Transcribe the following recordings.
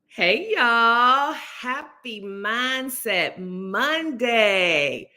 Hey, y'all. Happy Mindset Monday.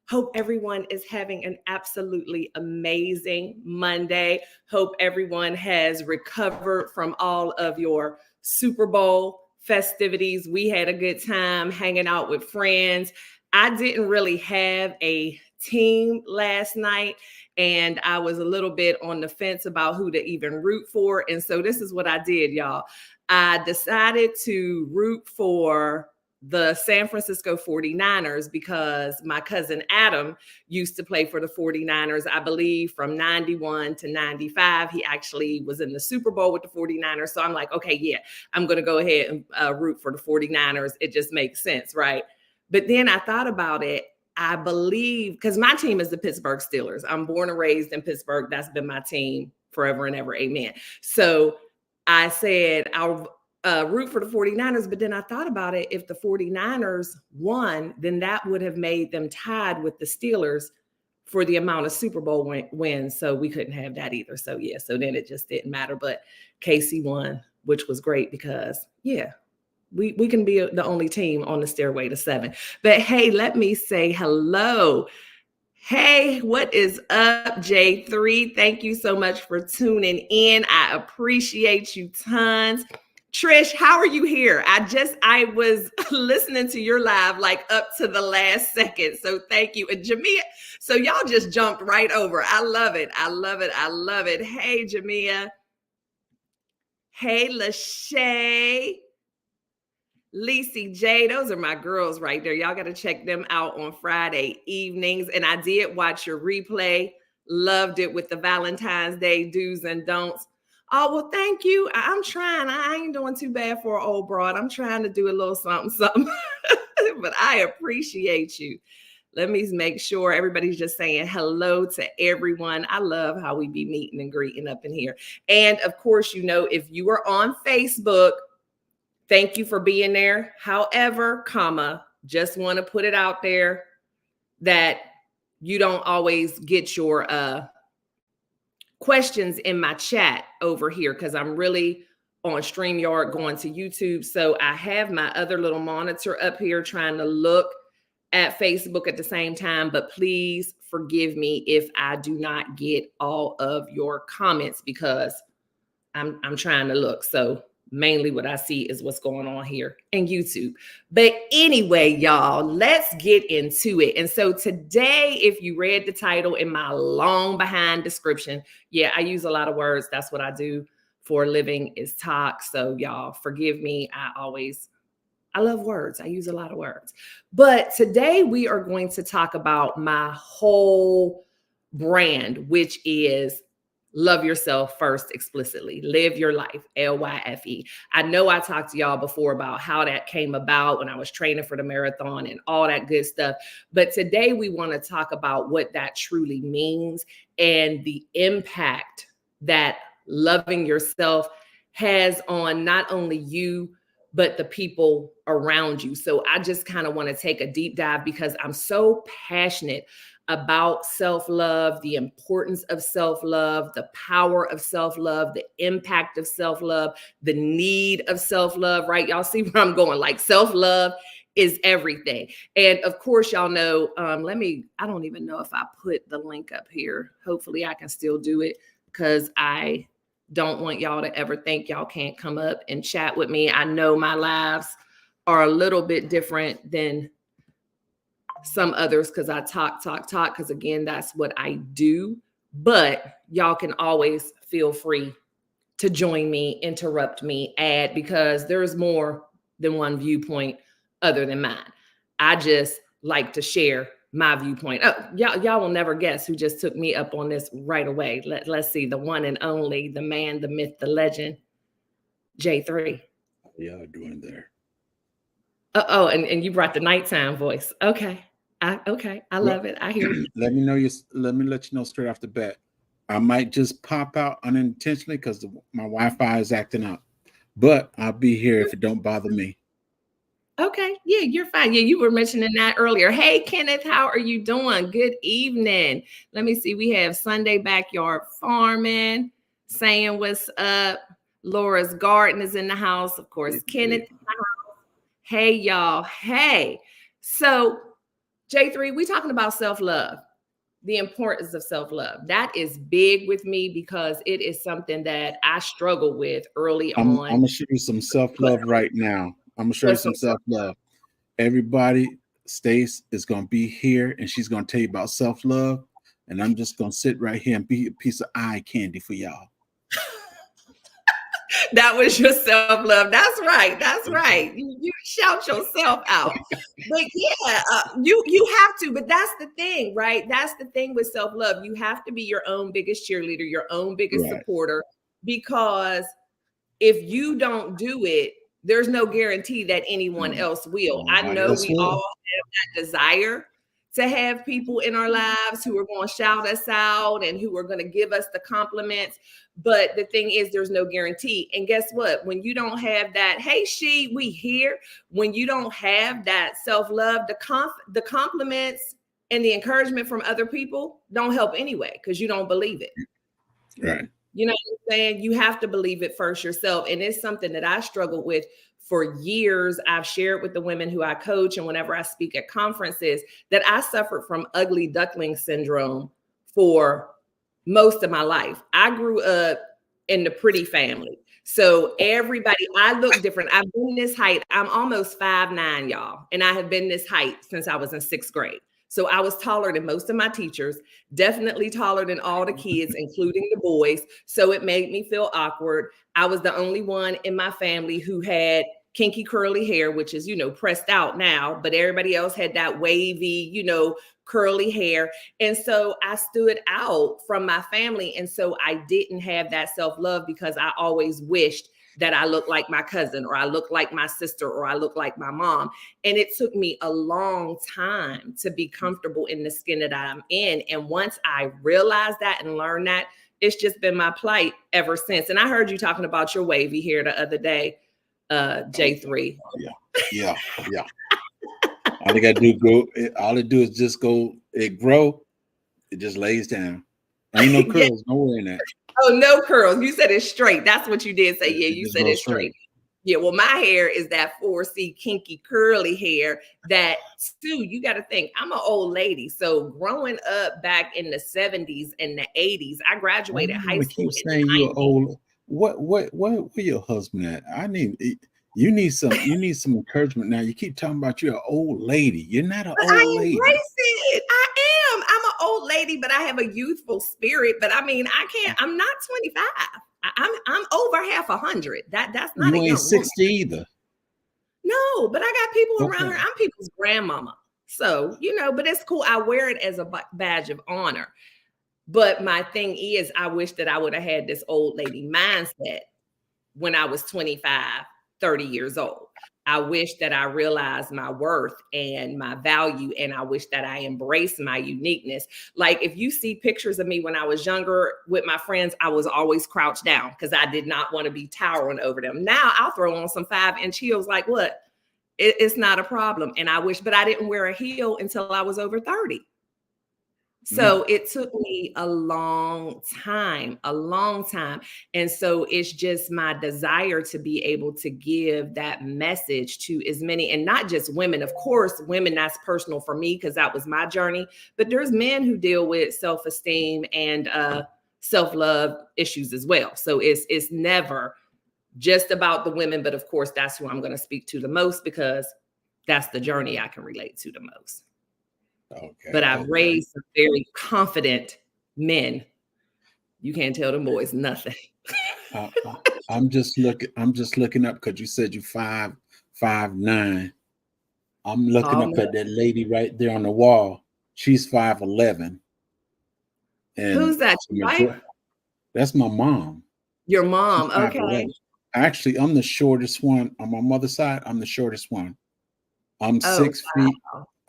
Hope everyone is having an absolutely amazing Monday. Hope everyone has recovered from all of your Super Bowl festivities. We had a good time hanging out with friends. I didn't really have a team last night, and I was a little bit on the fence about who to even root for. And so this is what I did, y'all. I decided to root for the San Francisco 49ers because my cousin Adam used to play for the 49ers, I believe, from 91 to 95. He actually was in the Super Bowl with the 49ers. So I'm like, okay, yeah, I'm going to go ahead and root for the 49ers. It just makes sense, right? But then I thought about it. I believe, because my team is the Pittsburgh Steelers. I'm born and raised in Pittsburgh. That's been my team forever and ever. Amen. So I said, I'll root for the 49ers, but then I thought about it. If the 49ers won, then that would have made them tied with the Steelers for the amount of Super Bowl wins. So we couldn't have that either. So yeah, so then it just didn't matter. But KC won, which was great because, yeah, we can be the only team on the stairway to 7. But hey, let me say hello. Hey, what is up, J3? Thank you so much for tuning in. I appreciate you tons. Trish, how are you here? I was listening to your live like up to the last second. So thank you. And Jamia, so y'all just jumped right over. I love it. I love it. I love it. Hey, Jamia. Hey, Lachey. Lacey J, those are my girls right there. Y'all got to check them out on Friday evenings. And I did watch your replay. Loved it with the Valentine's Day do's and don'ts. Oh, well, thank you. I'm trying. I ain't doing too bad for an old broad. I'm trying to do a little something. But I appreciate you. Let me make sure everybody's just saying hello to everyone. I love how we be meeting and greeting up in here. And of course, you know, if you are on Facebook, thank you for being there. However, just want to put it out there that you don't always get your questions in my chat over here because I'm really on StreamYard going to YouTube. So I have my other little monitor up here trying to look at Facebook at the same time. But please forgive me if I do not get all of your comments because I'm trying to look. So mainly what I see is what's going on here in YouTube. But anyway, y'all, let's get into it. And so today, if you read the title in my long behind description, yeah, I use a lot of words. That's what I do for a living is talk. So y'all forgive me. I love words. I use a lot of words. But today we are going to talk about my whole brand, which is love yourself first explicitly. Live your life, LYFE. I know I talked to y'all before about how that came about when I was training for the marathon and all that good stuff. But today we want to talk about what that truly means and the impact that loving yourself has on not only you, but the people around you. So I just kind of want to take a deep dive because I'm so passionate about self-love, the importance of self-love, the power of self-love, the impact of self-love, the need of self-love, right? Y'all see where I'm going? Like self-love is everything. And of course, y'all know, I don't even know if I put the link up here. Hopefully I can still do it because I don't want y'all to ever think y'all can't come up and chat with me. I know my lives are a little bit different than some others because I talk, because again, that's what I do. But y'all can always feel free to join me, interrupt me, add, because there's more than one viewpoint other than mine. I just like to share my viewpoint. Oh, y'all will never guess who just took me up on this right away. Let's see, the one and only, the man, the myth, the legend, J3. How y'all doing there? Oh, and you brought the nighttime voice. Okay. I love it. I hear you. Let me let you know straight off the bat. I might just pop out unintentionally because my Wi-Fi is acting up, but I'll be here if it don't bother me. Okay. Yeah, you're fine. Yeah, you were mentioning that earlier. Hey, Kenneth, how are you doing? Good evening. Let me see. We have Sunday Backyard Farming saying what's up. Laura's Garden is in the house. Of course, Kenneth. Hey, y'all. Hey. So, J3, we talking about self-love, the importance of self-love. That is big with me because it is something that I struggle with early I'm on. gonna show you some self-love right now. I'm gonna show you some self-love. Everybody, Stace is gonna be here and she's gonna tell you about self-love. And I'm just gonna sit right here and be a piece of eye candy for y'all. That was your self-love. That's right. That's right. You shout yourself out. But yeah, you have to. But that's the thing, right? That's the thing with self-love. You have to be your own biggest cheerleader, your own biggest supporter, because if you don't do it, there's no guarantee that anyone else will. I know we all have that desire to have people in our lives who are going to shout us out and who are going to give us the compliments. But the thing is, there's no guarantee. And guess what? When you don't have that, hey, we here. When you don't have that self-love, the compliments and the encouragement from other people don't help anyway, because you don't believe it. Right. You know what I'm saying? You have to believe it first yourself. And it's something that I struggled with for years. I've shared with the women who I coach and whenever I speak at conferences that I suffered from ugly duckling syndrome for most of my life. I grew up in the pretty family. So everybody, I look different. I've been this height. I'm almost 5'9", y'all. And I have been this height since I was in 6th grade. So I was taller than most of my teachers, definitely taller than all the kids, including the boys. So it made me feel awkward. I was the only one in my family who had kinky curly hair, which is, pressed out now, but everybody else had that wavy, curly hair. And so I stood out from my family. And so I didn't have that self-love because I always wished that I looked like my cousin, or I looked like my sister, or I looked like my mom. And it took me a long time to be comfortable in the skin that I'm in. And once I realized that and learned that, it's just been my plight ever since. And I heard you talking about your wavy hair the other day, J3. Yeah. All they gotta do all it do is just go, it grow, it just lays down. Ain't no curls nowhere in that. Oh, no curls. You said it's straight. That's what you did say. Yeah, you said it's straight. Yeah, well, my hair is that 4C kinky curly hair that, too, you got to think, I'm an old lady. So growing up back in the 70s and the 80s, I graduated high school. Keep saying you're old. Where your husband at? You need some encouragement now. You keep talking about you're an old lady. You're not an old lady. I embrace it. I am. I'm an old lady, but I have a youthful spirit. But I mean, I'm not 25. I'm over half 100. That's not you a ain't young 60 woman. either. No, but I got people around here. I'm people's grandmama. So, but it's cool. I wear it as a badge of honor. But my thing is, I wish that I would have had this old lady mindset when I was 25, 30 years old. I wish that I realized my worth and my value, and I wish that I embraced my uniqueness. Like, if you see pictures of me when I was younger with my friends, I was always crouched down because I did not want to be towering over them. Now I'll throw on some 5-inch heels like what? It's not a problem. And I wish, but I didn't wear a heel until I was over 30. So it took me a long time. And so it's just my desire to be able to give that message to as many, and not just women. Of course, women, that's personal for me because that was my journey. But there's men who deal with self-esteem and self-love issues as well. So it's never just about the women. But of course, that's who I'm going to speak to the most because that's the journey I can relate to the most. But I've raised some very confident men. You can't tell them boys nothing. I'm just looking up because you said you 5'9". I'm looking up at that lady right there on the wall. She's 5'11". And who's that? That's my mom. Your mom, okay. Actually, I'm the shortest one on my mother's side. I'm the shortest one. I'm 6 feet.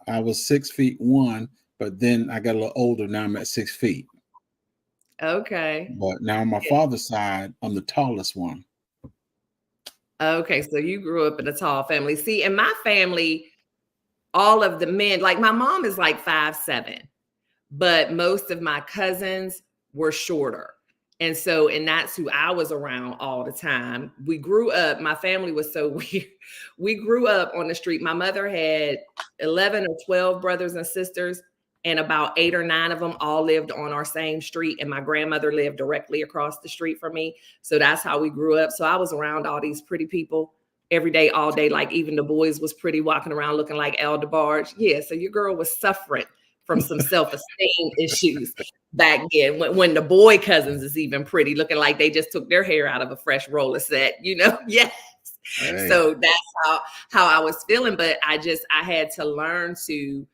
I was 6'1", but then I got a little older. Now I'm at 6 feet. Okay. But now on my father's side, I'm the tallest one. Okay, so you grew up in a tall family. See, in my family, all of the men, like my mom is like 5'7", but most of my cousins were shorter. And that's who I was around all the time. We grew up, my family was so weird. We grew up on the street. My mother had 11 or 12 brothers and sisters, and about 8 or 9 of them all lived on our same street. And my grandmother lived directly across the street from me. So that's how we grew up. So I was around all these pretty people every day, all day. Like even the boys was pretty, walking around looking like El DeBarge. Yeah, so your girl was suffering from some self-esteem issues back then, when the boy cousins is even pretty, looking like they just took their hair out of a fresh roller set, Yes. Hey. So that's how I was feeling. But I had to learn to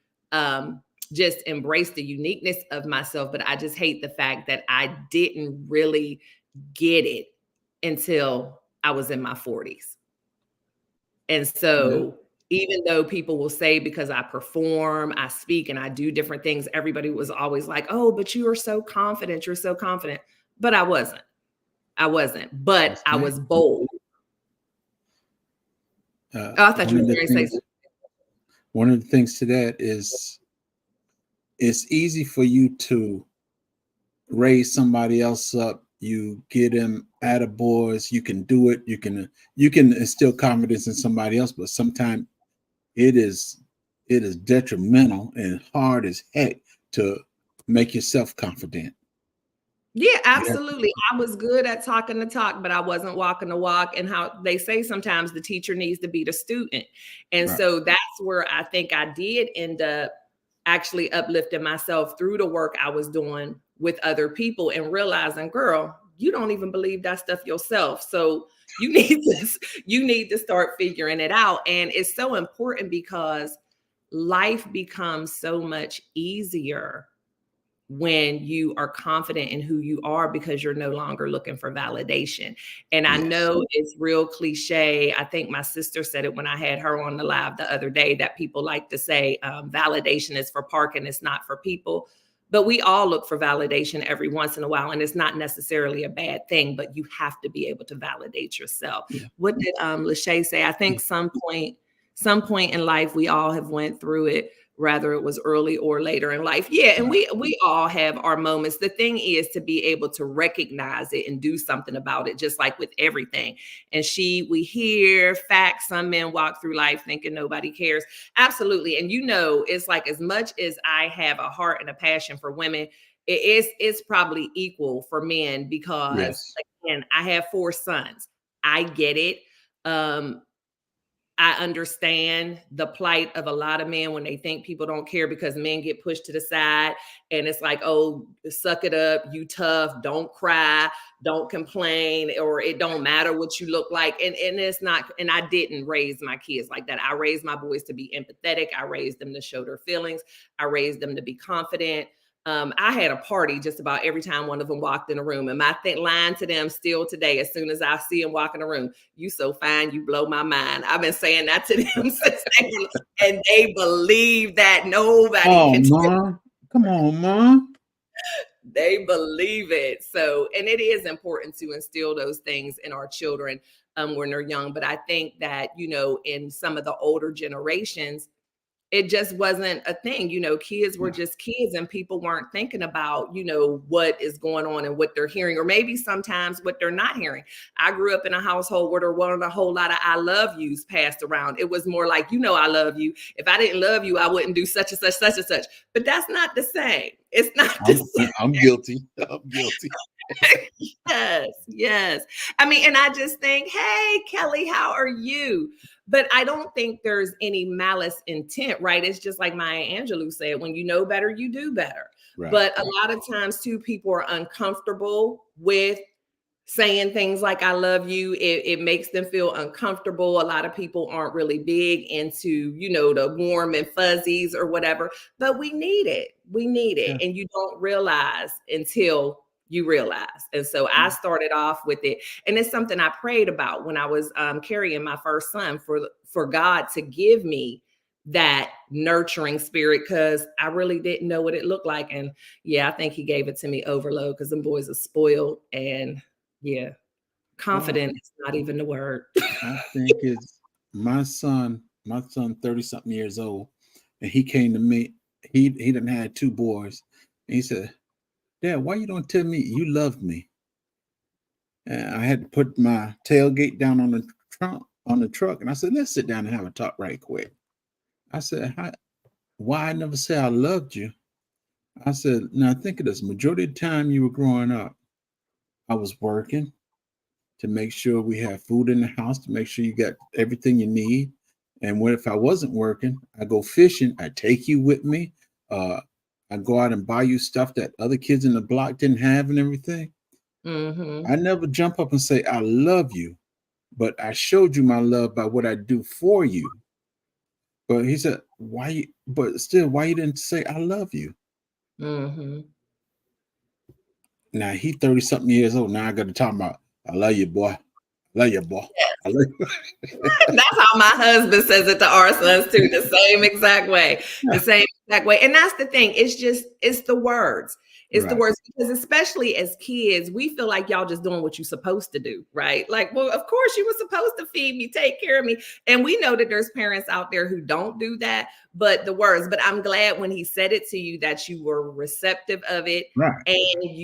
just embrace the uniqueness of myself. But I just hate the fact that I didn't really get it until I was in my 40s. And so even though people will say, because I perform, I speak, and I do different things, everybody was always like, oh, but you are so confident. You're so confident. But I wasn't. But I was bold. I thought you were going to say something. One of the things to that is it's easy for you to raise somebody else up. You get them attaboys. You can do it. You can instill confidence in somebody else, but sometimes it is detrimental and hard as heck to make yourself confident. Yeah, absolutely. I was good at talking the talk, but I wasn't walking the walk. And how they say sometimes the teacher needs to be the student. And so that's where I think I did end up actually uplifting myself through the work I was doing with other people and realizing, girl, you don't even believe that stuff yourself. So you need to start figuring it out. And it's so important because life becomes so much easier when you are confident in who you are, because you're no longer looking for validation. And I know it's real cliche. I think my sister said it when I had her on the live the other day, that people like to say validation is for parking, it's not for people. But we all look for validation every once in a while, and it's not necessarily a bad thing, but you have to be able to validate yourself. What did Lachey say? I think some point in life, we all have went through it, whether it was early or later in life. Yeah, and we all have our moments. The thing is to be able to recognize it and do something about it, just like with everything. And we hear facts, some men walk through life thinking nobody cares. Absolutely. And it's like, as much as I have a heart and a passion for women, it's probably equal for men, because again, I have 4 sons. I get it. I understand the plight of a lot of men when they think people don't care, because men get pushed to the side and it's like, oh, suck it up, you tough, don't cry, don't complain, or it don't matter what you look like. And it's not, and I didn't raise my kids like that. I raised my boys to be empathetic. I raised them to show their feelings. I raised them to be confident. I had a party just about every time one of them walked in a room. And my line to them still today, as soon as I see them walk in a room, you so fine, you blow my mind. I've been saying that to them since and they believe that. Nobody can Mom. Come on, Mom. They believe it. So, and it is important to instill those things in our children when they're young. But I think that, in some of the older generations, it just wasn't a thing. Kids were just kids, and people weren't thinking about, what is going on and what they're hearing, or maybe sometimes what they're not hearing. I grew up in a household where there wasn't a whole lot of I love yous passed around. It was more like, I love you. If I didn't love you, I wouldn't do such and such, such and such. But that's not the same. It's not the same. I'm guilty. I'm guilty. Yes. I mean, and I just think, hey, Kelly, how are you? But I don't think there's any malice intent, right? It's just like Maya Angelou said, when you know better, you do better. Right. But a lot of times too, people are uncomfortable with saying things like I love you. It makes them feel uncomfortable. A lot of people aren't really big into, the warm and fuzzies or whatever, but we need it. And you don't realize until you realize. And so I started off with it. And it's something I prayed about when I was carrying my first son, for God to give me that nurturing spirit, because I really didn't know what it looked like. And I think he gave it to me overload, because them boys are spoiled. And Well, Confident is not even the word. I think it's my son 30 something years old, and he came to me. He done had two boys. And he said, Dad, why you don't tell me you loved me? And I had to put my tailgate down on the truck, and I said, let's sit down and have a talk right quick. I said, why I never say I loved you? I said, now think of this. Majority of the time you were growing up, I was working to make sure we have food in the house, to make sure you got everything you need. And what if I wasn't working? I go fishing. I take you with me. Uh, I go out and buy you stuff that other kids in the block didn't have and everything. Mm-hmm. I never jump up and say I love you, but I showed you my love by what I do for you. But he said, why you, but still, why you didn't say I love you? Mm-hmm. Now he 30 something years old. Now I got to talk about I love you, boy. I love you, boy. I love you. That's how my husband says it to our sons too, the same exact way, the same exact way. And that's the thing. It's the words. It's the Right, words, because especially as kids, we feel like y'all just doing what you're supposed to do, right? Like, well, of course you were supposed to feed me, take care of me. And we know that there's parents out there who don't do that, but the words. But I'm glad when he said it to you that you were receptive of it, right, and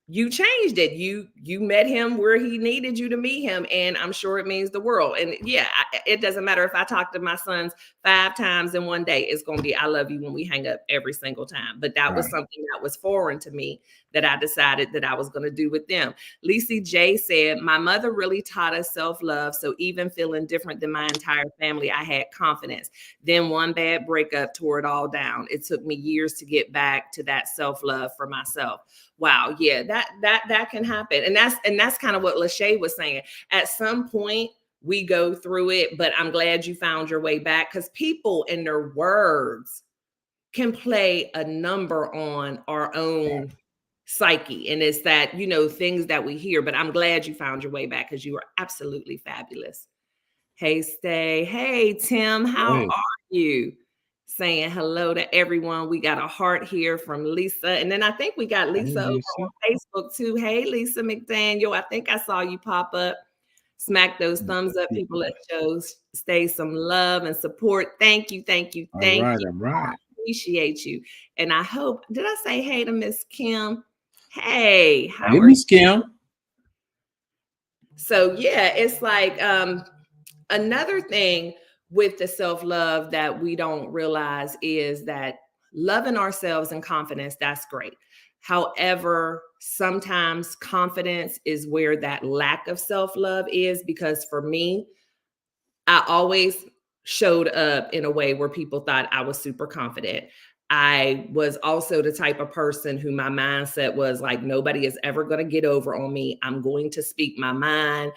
you changed it. You met him where he needed you to meet him, and I'm sure it means the world. And yeah, it doesn't matter if I talk to my sons 5 times in one day, it's going to be I love you when we hang up every single time. But that was right. something that was foreign to me that I decided that I was going to do with them. Lisa J said, my mother really taught us self-love, so even feeling different than my entire family, I had confidence. Then one bad breakup tore it all down. It took me years to get back to that self-love for myself. Wow, yeah, that can happen. And that's kind of what Lachey was saying. At some point we go through it, but I'm glad you found your way back, because people and their words can play a number on our own psyche. And it's that, things that we hear, but I'm glad you found your way back, because you are absolutely fabulous. Hey, Stae. Hey, Tim, how Hey, are you? Saying hello to everyone. We got a heart here from Lisa. And then I think we got hey, Lisa over Lisa. on Facebook too. Hey, Lisa McDaniel. I think I saw you pop up. Smack those thumbs up, people. Let's show Stae some love and support. Thank you, thank you, All thank right, you. all I right. appreciate you. And I hope, did I say hey to Miss Kim? Hey, Hey, how are you? Miss Kim. So yeah, it's like another thing with the self-love that we don't realize is that loving ourselves and confidence, that's great. However, sometimes confidence is where that lack of self-love is, because for me, I always showed up in a way where people thought I was super confident. I was also the type of person who my mindset was like, nobody is ever going to get over on me. I'm going to speak my mind.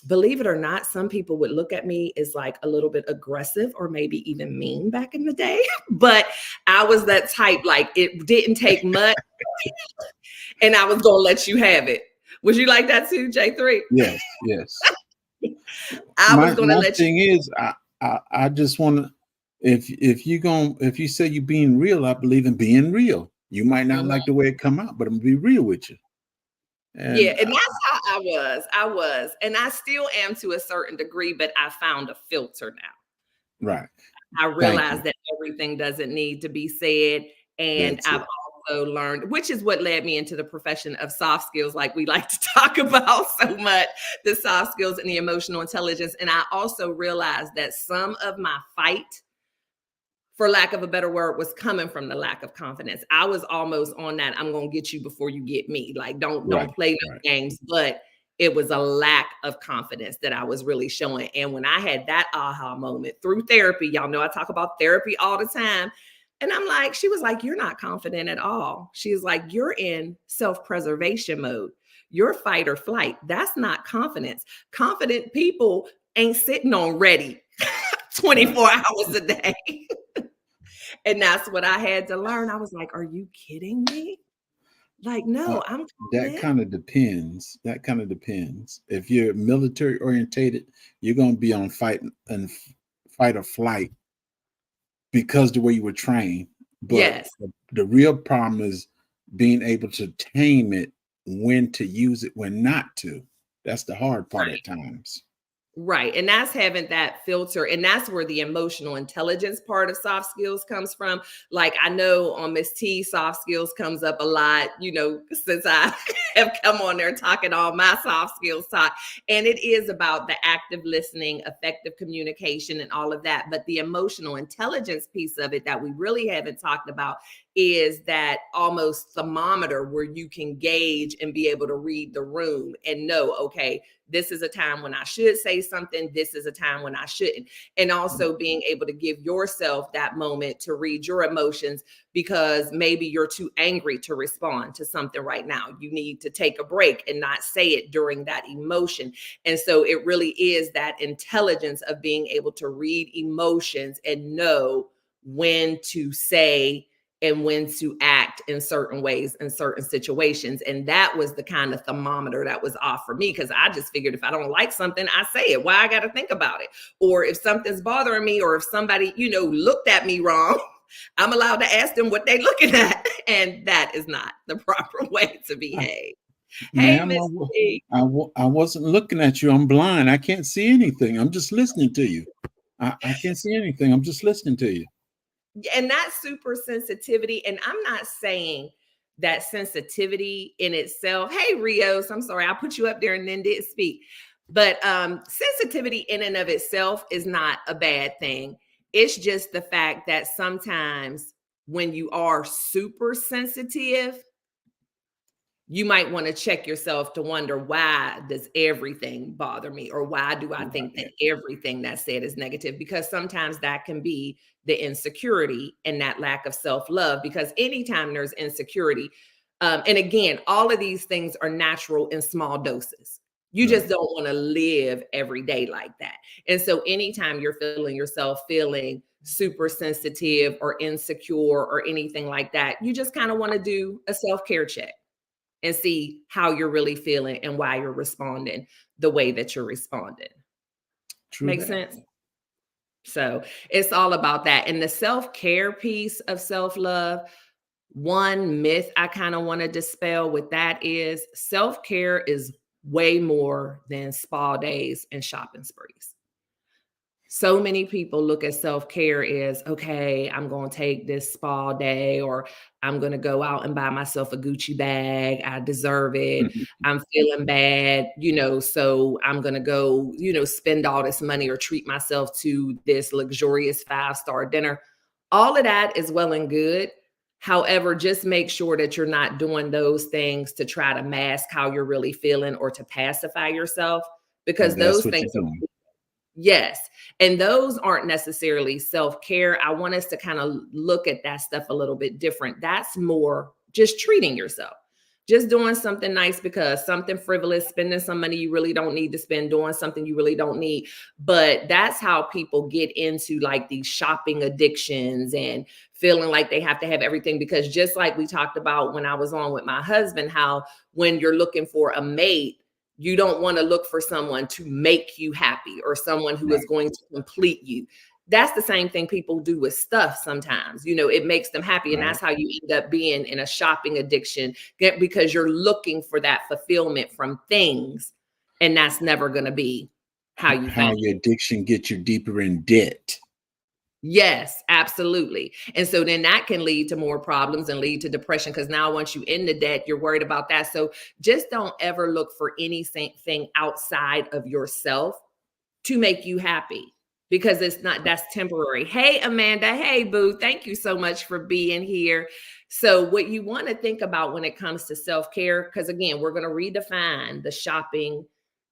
Believe it or not, some people would look at me as like a little bit aggressive or maybe even mean back in the day. But I was that type, like it didn't take much and I was going to let you have it. Was you like that too, J3? Yes, yes. I was going to My let you. thing is, I just want to. If you say you being real, I believe in being real. You might not Mhm. like the way it come out, but I'm gonna be real with you. Yeah, And and that's how I was. I was, and I still am to a certain degree, but I found a filter now. right. I Thank realize you. that everything doesn't need to be said, and That's I've it. also learned, which is what led me into the profession of soft skills, like we like to talk about so much, the soft skills and the emotional intelligence. And I also realized that some of my fight, for lack of a better word, was coming from the lack of confidence. I was almost on that I'm going to get you before you get me. Like don't Right. play no Right. games, but it was a lack of confidence that I was really showing. And when I had that aha moment through therapy, y'all know I talk about therapy all the time. And I'm like, she was like, you're not confident at all. She's like, you're in self-preservation mode. You're fight or flight. That's not confidence. Confident people ain't sitting on ready Right. 24 hours a day. And that's what I had to learn. I was like, are you kidding me? Like, Uh, no, I'm that confident. kind of depends. That kind of depends. If you're military orientated, you're gonna be on fight or flight because the way you were trained. But Yes. the real problem is being able to tame it, when to use it, when not to. That's the hard part Right. at times. Right. And that's having that filter. And that's where the emotional intelligence part of soft skills comes from. Like I know on Miss T, soft skills comes up a lot, since I have come on there talking all my soft skills talk. And it is about the active listening, effective communication, and all of that. But the emotional intelligence piece of it that we really haven't talked about is that almost thermometer where you can gauge and be able to read the room and know, okay, this is a time when I should say something. This is a time when I shouldn't. And also being able to give yourself that moment to read your emotions, because maybe you're too angry to respond to something right now. You need to take a break and not say it during that emotion. And so it really is that intelligence of being able to read emotions and know when to say and when to act in certain ways in certain situations. And that was the kind of thermometer that was off for me, because I just figured if I don't like something, I say it. Why I got to think about it? Or if something's bothering me, or if somebody, looked at me wrong, I'm allowed to ask them what they looking at. And that is not the proper way to behave. Hey, Ma'am, Miss T. I wasn't looking at you. I'm blind. I can't see anything. I'm just listening to you. I can't see anything. I'm just listening to you. And that's super sensitivity. And I'm not saying that sensitivity in itself, hey Rios, I'm sorry, I put you up there and then didn't speak. But sensitivity in and of itself is not a bad thing. It's just the fact that sometimes when you are super sensitive, you might want to check yourself to wonder, why does everything bother me? Or why do I think that everything that's said is negative? Because sometimes that can be the insecurity and that lack of self-love. Because anytime there's insecurity, and again, all of these things are natural in small doses. You just don't want to live every day like that. And so anytime you're feeling yourself feeling super sensitive or insecure or anything like that, you just kind of want to do a self-care check and see how you're really feeling and why you're responding the way that you're responding. True Makes that. sense? So it's all about that. And the self-care piece of self-love, one myth I kind of want to dispel with that is self-care is way more than spa days and shopping sprees. So many people look at self-care as, okay, I'm going to take this spa day, or I'm going to go out and buy myself a Gucci bag. I deserve it. I'm feeling bad, so I'm going to go, spend all this money or treat myself to this luxurious 5-star dinner. All of that is well and good. However, just make sure that you're not doing those things to try to mask how you're really feeling or to pacify yourself, because And that's those what you're things are. doing. Yes. And those aren't necessarily self-care. I want us to kind of look at that stuff a little bit different. That's more just treating yourself, just doing something nice because something frivolous, spending some money you really don't need to spend, doing something you really don't need. But that's how people get into like these shopping addictions and feeling like they have to have everything. Because just like we talked about when I was on with my husband, how when you're looking for a mate, you don't want to look for someone to make you happy or someone who is going to complete you. That's the same thing people do with stuff sometimes. It makes them happy. And that's how you end up being in a shopping addiction, because you're looking for that fulfillment from things. And that's never going to be how you How find your it. addiction gets you deeper in debt. Yes, absolutely. And so then that can lead to more problems and lead to depression, because now once you in the debt, you're worried about that. So just don't ever look for anything outside of yourself to make you happy, because that's temporary. Hey, Amanda. Hey, Boo. Thank you so much for being here. So what you want to think about when it comes to self-care, because again, we're going to redefine the shopping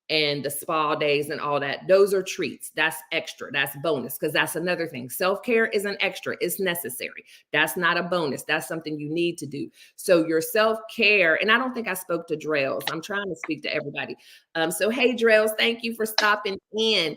and the spa days and all that. Those are treats. That's extra. That's bonus. Because that's another thing. Self-care is an extra. It's necessary. That's not a bonus. That's something you need to do. So your self-care, and I don't think I spoke to Drells. I'm trying to speak to everybody. So hey, Drells, thank you for stopping in.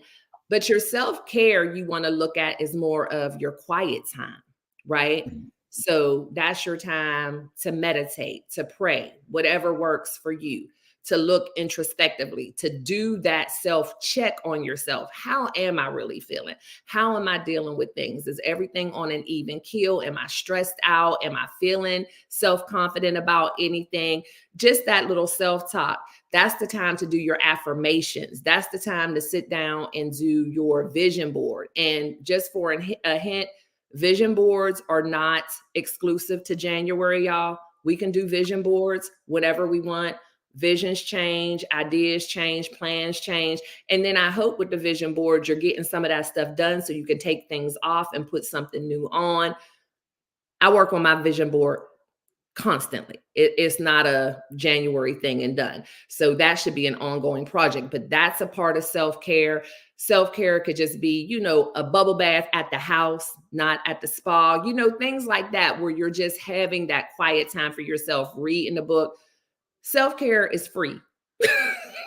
But your self-care you want to look at is more of your quiet time, right? So that's your time to meditate, to pray, whatever works for you. to look introspectively, to do that self check on yourself. How am I really feeling? How am I dealing with things? Is everything on an even keel? Am I stressed out? Am I feeling self confident about anything? Just that little self talk. That's the time to do your affirmations. That's the time to sit down and do your vision board. And just for a hint, vision boards are not exclusive to January, y'all. We can do vision boards whenever we want. Visions change, ideas change, plans change. And then I hope with the vision board, you're getting some of that stuff done so you can take things off and put something new on. I work on my vision board constantly. It's not a January thing and done. So that should be an ongoing project, but that's a part of self-care. Self-care could just be, a bubble bath at the house, not at the spa, things like that, where you're just having that quiet time for yourself, reading a book. Self-care is free.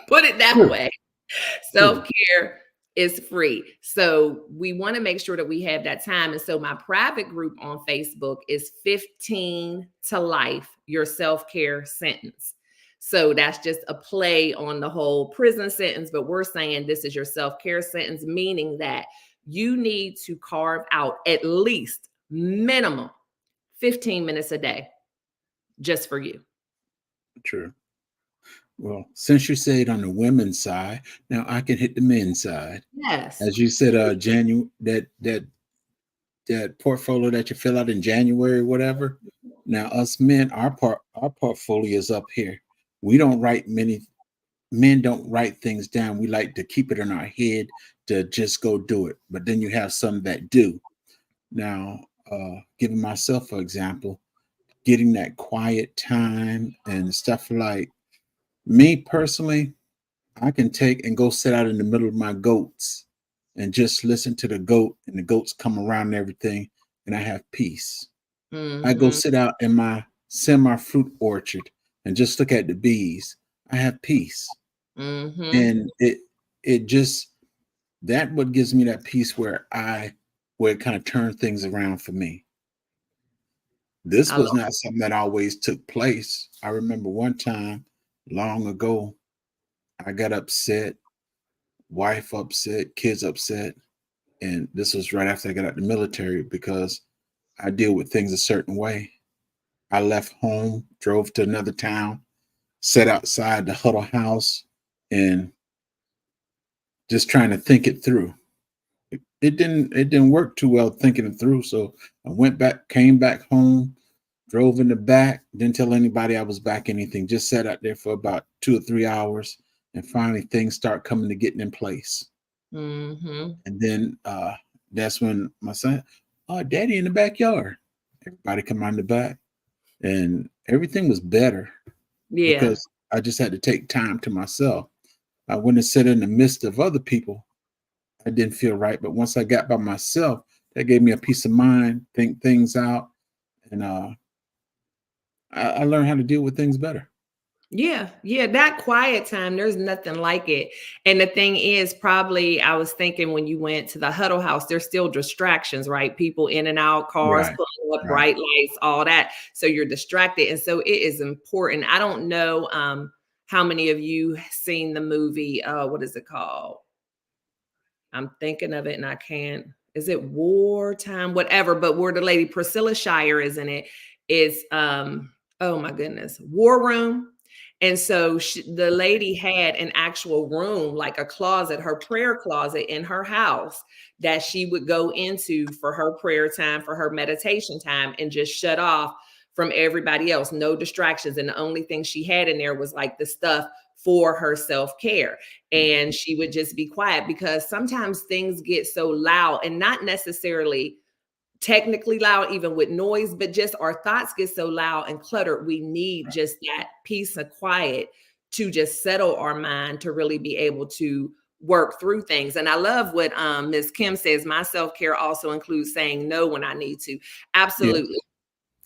Put it that True. way. True. Self-care is free. So we want to make sure that we have that time. And so my private group on Facebook is 15 to life, your self-care sentence. So that's just a play on the whole prison sentence, but we're saying this is your self-care sentence, meaning that you need to carve out at least minimum 15 minutes a day just for you. True. Well, since you said on the women's side, now I can hit the men's side. Yes. As you said, January, that portfolio that you fill out in January, whatever. Now, us men, our portfolio is up here. We don't write men don't write things down. We like to keep it in our head to just go do it. But then you have some that do. Now, giving myself an example, getting that quiet time and stuff like me personally, I can take and go sit out in the middle of my goats and just listen to the goat and the goats come around and everything, and I have peace. I go sit out in my semi-fruit orchard and just look at the bees. I have peace. And it just, that what gives me that peace where it kind of turned things around for me. This was not something that always took place. I remember one time long ago, I got upset, wife upset, kids upset. And this was right after I got out of the military because I deal with things a certain way. I left home, drove to another town, sat outside the huddle house and just trying to think it through. It didn't work too well thinking it through. So I went back, came back home, drove in the back, didn't tell anybody I was back anything, just sat out there for about 2 or 3 hours. And finally things start coming to getting in place. And then that's when my son, daddy in the backyard. Everybody come out in the back and everything was better. Yeah. Because I just had to take time to myself. I went and sit in the midst of other people. I didn't feel right. But once I got by myself, that gave me a peace of mind, think things out. And I learned how to deal with things better. Yeah. That quiet time, there's nothing like it. And the thing is, probably I was thinking when you went to the huddle house, there's still distractions, right? People in and out, cars pulling up, bright lights, all that. So you're distracted. And so it is important. I don't know how many of you seen the movie, what is it called? I'm thinking of it and I can't. Is it Wartime? Whatever. But where the lady Priscilla Shire is in it is, oh my goodness, War Room. And so the lady had an actual room, like a closet, her prayer closet in her house that she would go into for her prayer time, for her meditation time, and just shut off from everybody else, no distractions. And the only thing she had in there was like the stuff for her self-care. And she would just be quiet because sometimes things get so loud, and not necessarily technically loud, even with noise, but just our thoughts get so loud and cluttered. We need just that peace and quiet to just settle our mind to really be able to work through things. And I love what Ms. Kim says, my self-care also includes saying no when I need to. Absolutely.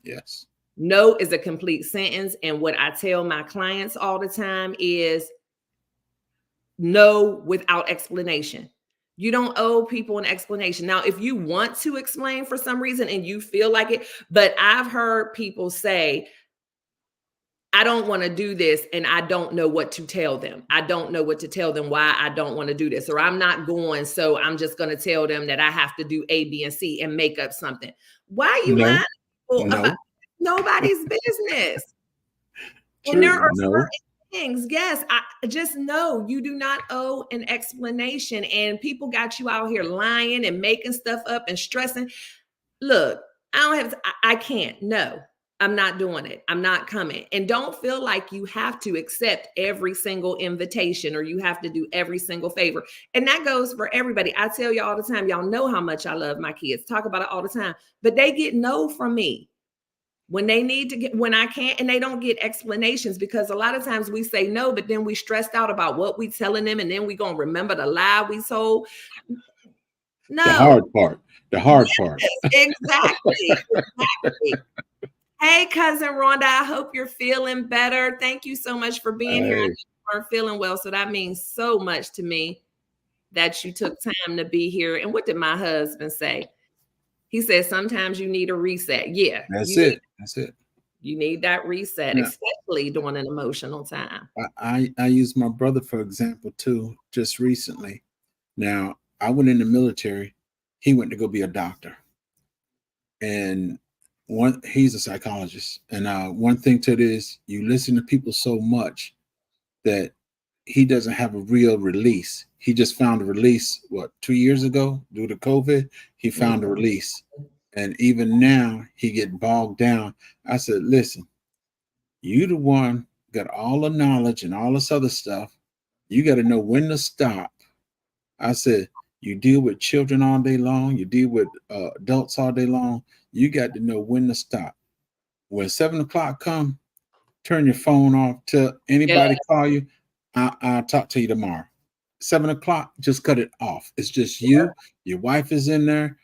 Yes. No is a complete sentence. And what I tell my clients all the time is no without explanation. You don't owe people an explanation. Now, if you want to explain for some reason and you feel like it, but I've heard people say, I don't want to do this and I don't know what to tell them. I don't know what to tell them why I don't want to do this, or I'm not going, so I'm just going to tell them that I have to do A, B, and C and make up something. Why are you lying No, to people about no, nobody's business? And there true. are No, certain things. Yes, I just know you do not owe an explanation. And people got you out here lying and making stuff up and stressing. Look, I don't have to, I can't. No, I'm not doing it. I'm not coming. And don't feel like you have to accept every single invitation or you have to do every single favor. And that goes for everybody. I tell you all the time, y'all know how much I love my kids, talk about it all the time, but they get no from me when they need to get, when I can't, and they don't get explanations, because a lot of times we say no, but then we stressed out about what we telling them, and then we gonna remember the lie we told. the No. hard part. The hard part. Yes, exactly. Exactly. Hey, cousin Rhonda, I hope you're feeling better. Thank you so much for being here. I know Hey, you weren't feeling well, so that means so much to me that you took time to be here. And what did my husband say? He said sometimes you need a reset. Yeah, that's it. That's it. you need that reset, Now, especially during an emotional time. I use my brother for example too. Just recently, now I went in the military. He went to go be a doctor, and one he's a psychologist. And one thing to this, you listen to people so much that he doesn't have a real release. He just found a release, what, 2 years ago due to COVID? He found a release. And even now he get bogged down. I said, listen, you the one got all the knowledge and all this other stuff. You got to know when to stop. I said, you deal with children all day long. You deal with adults all day long. You got to know when to stop. When 7 o'clock come, turn your phone off. Till Yeah. anybody call you, I'll talk to you tomorrow. 7 o'clock, just cut it off. It's just you. Your wife is in there.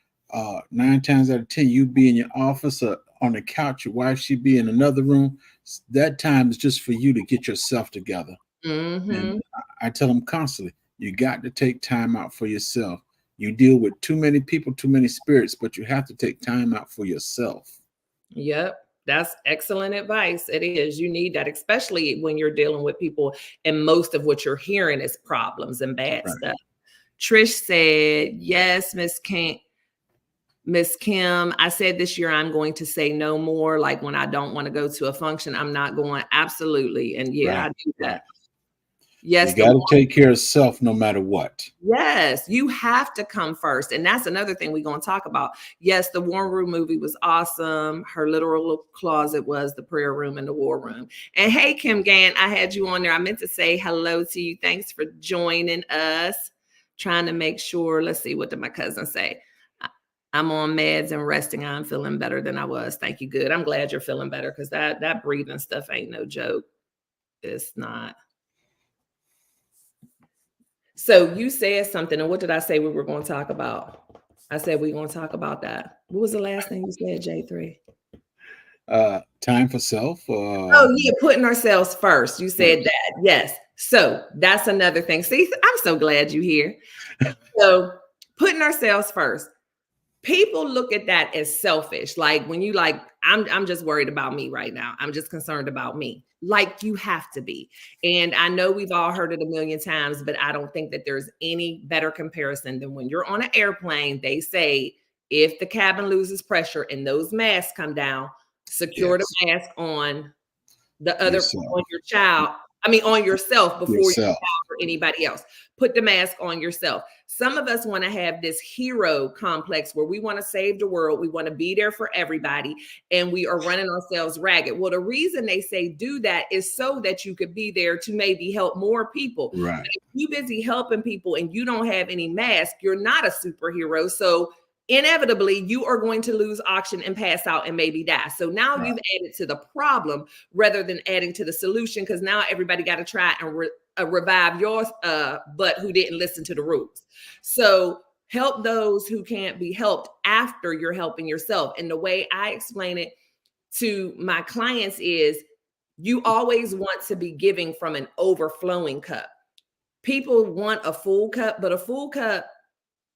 9 times out of 10, you be in your office or on the couch. Your wife should be in another room. That time is just for you to get yourself together. And Mm-hmm. I tell them constantly, you got to take time out for yourself. You deal with too many people, too many spirits, but you have to take time out for yourself. Yep. That's excellent advice. It is. You need that, especially when you're dealing with people and most of what you're hearing is problems and bad Right. stuff. Trish said, yes, Miss Kim, I said this year I'm going to say no more. Like when I don't want to go to a function, I'm not going. Absolutely. And yeah, Right. I do Right. that. Yes, You got to take care of self no matter what. yes, you have to come first. And that's another thing we're going to talk about. Yes, the War Room movie was awesome. Her literal closet was the prayer room and the war room. And hey, Kim Gann, I had you on there. I meant to say hello to you. Thanks for joining us. Trying to make sure. Let's see, what did my cousin say? I'm on meds and resting. I'm feeling better than I was. Thank you. Good. I'm glad you're feeling better, because that breathing stuff ain't no joke. It's not. So you said something, and what did I say we were going to talk about? I said we are going to talk about that. What was the last thing you said, J3? Time for self. Oh, yeah, putting ourselves first. You said First. that. Yes. So that's another thing. See, I'm so glad you're here. So putting ourselves first. People look at that as selfish. Like when you like, I'm just worried about me right now. I'm just concerned about me. Like you have to be. And I know we've all heard it a million times, but I don't think that there's any better comparison than when you're on an airplane. They say if the cabin loses pressure and those masks come down, secure the Yes. mask on the other, Yourself. on your child. I mean, on yourself before you Yourself. or anybody else. Put the mask on yourself. Some of us want to have this hero complex where we want to save the world. We want to be there for everybody, and we are running ourselves ragged. Well, the reason they say do that is so that you could be there to maybe help more people. Right. But if you're busy helping people and you don't have any mask, you're not a superhero. So inevitably you are going to lose oxygen and pass out and maybe die. So now Right. you've added to the problem rather than adding to the solution, because now everybody got to try and revive your butt who didn't listen to the rules. So help those who can't be helped after you're helping yourself. And the way I explain it to my clients is you always want to be giving from an overflowing cup. People want a full cup, but a full cup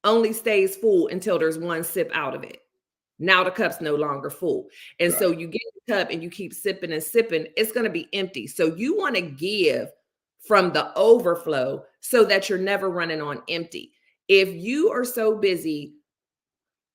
only stays full until there's one sip out of it. Now the cup's no longer full. And Right. so you get the cup and you keep sipping and sipping, it's going to be empty. So you want to give from the overflow so that you're never running on empty. If you are so busy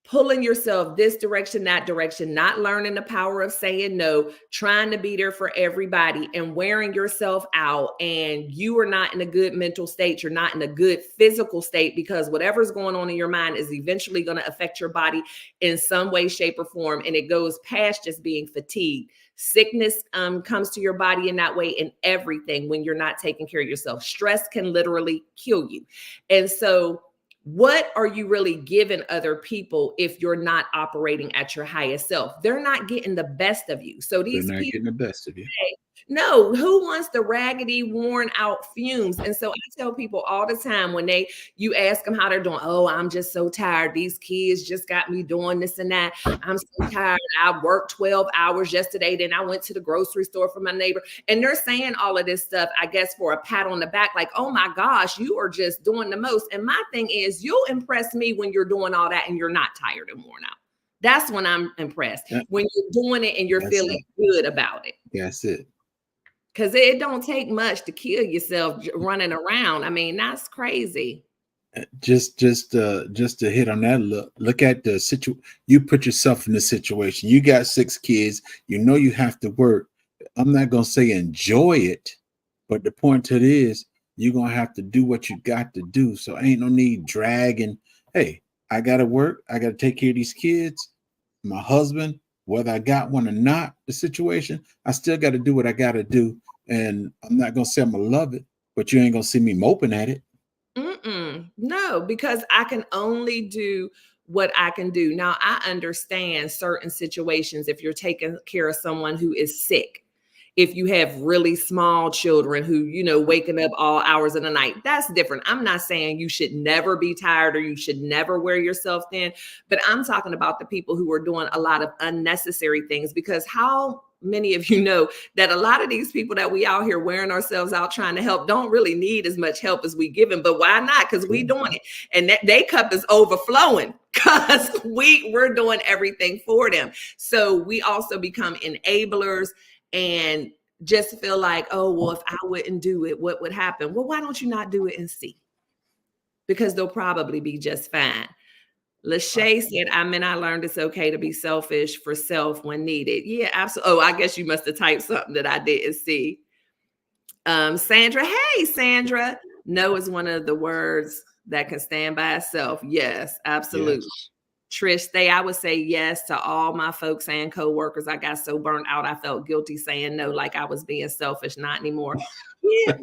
pulling yourself this direction, that direction, not learning the power of saying no, trying to be there for everybody and wearing yourself out, and you are not in a good mental state, you're not in a good physical state, because whatever's going on in your mind is eventually going to affect your body in some way, shape, or form. And it goes past just being fatigued. Sickness comes to your body in that way, and everything when you're not taking care of yourself. Stress can literally kill you. And so what are you really giving other people if you're not operating at your highest self? They're not getting the best of you. So They're these not people getting the best of you. say, no, who wants the raggedy, worn out fumes? And so I tell people all the time when you ask them how they're doing, oh, I'm just so tired. These kids just got me doing this and that. I'm so tired. I worked 12 hours yesterday. Then I went to the grocery store for my neighbor. And they're saying all of this stuff, I guess, for a pat on the back, like, oh my gosh, you are just doing the most. And my thing is, you'll impress me when you're doing all that and you're not tired and worn out. That's when I'm impressed. When you're doing it and you're feeling good about it. That's it. Because it don't take much to kill yourself running around. I mean, that's crazy. Just to hit on that, look at the situation. You put yourself in the situation. You got 6 kids. You know you have to work. I'm not gonna say enjoy it, but the point to it is you're gonna have to do what you got to do. So ain't no need dragging. Hey, I gotta work. I gotta take care of these kids. My husband, whether I got one or not, the situation, I still got to do what I got to do. And I'm not gonna say I'm gonna love it, but you ain't gonna see me moping at it. No, because I can only do what I can do. Now, I understand certain situations if you're taking care of someone who is sick. If you have really small children who, waking up all hours of the night, that's different. I'm not saying you should never be tired or you should never wear yourself thin, but I'm talking about the people who are doing a lot of unnecessary things, because how many of you know that a lot of these people that we out here wearing ourselves out trying to help don't really need as much help as we give them, but why not? Because we doing it, and that they cup is overflowing because we're doing everything for them. So we also become enablers and just feel like, oh, well, if I wouldn't do it, what would happen? Well, why don't you not do it and see? Because they'll probably be just fine. Lachey said, I learned it's okay to be selfish for self when needed. Yeah, absolutely. Oh, I guess you must have typed something that I didn't see. Sandra, hey, Sandra. No is one of the words that can stand by itself. Yes, absolutely. Yes. Trish, Stae, I would say yes to all my folks and coworkers. I got so burnt out, I felt guilty saying no, like I was being selfish. Not anymore. Yeah.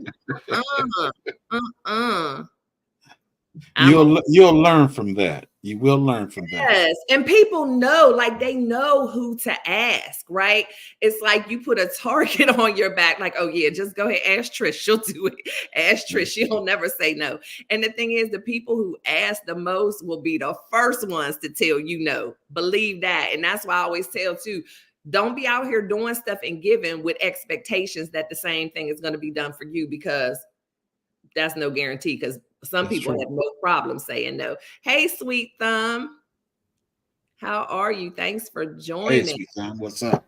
You'll learn from that. You will learn from that. Yes. And people know, like they know who to ask, right? It's like you put a target on your back, like, oh yeah, just go ahead, ask Trish. She'll do it. Ask Trish. She'll never say no. And the thing is, the people who ask the most will be the first ones to tell you no. Believe that. And that's why I always tell too, don't be out here doing stuff and giving with expectations that the same thing is going to be done for you, because that's no guarantee, because some people have no problem saying no. Hey, Sweet Thumb. How are you? Thanks for joining. Hey, Sweet Thumb, what's up?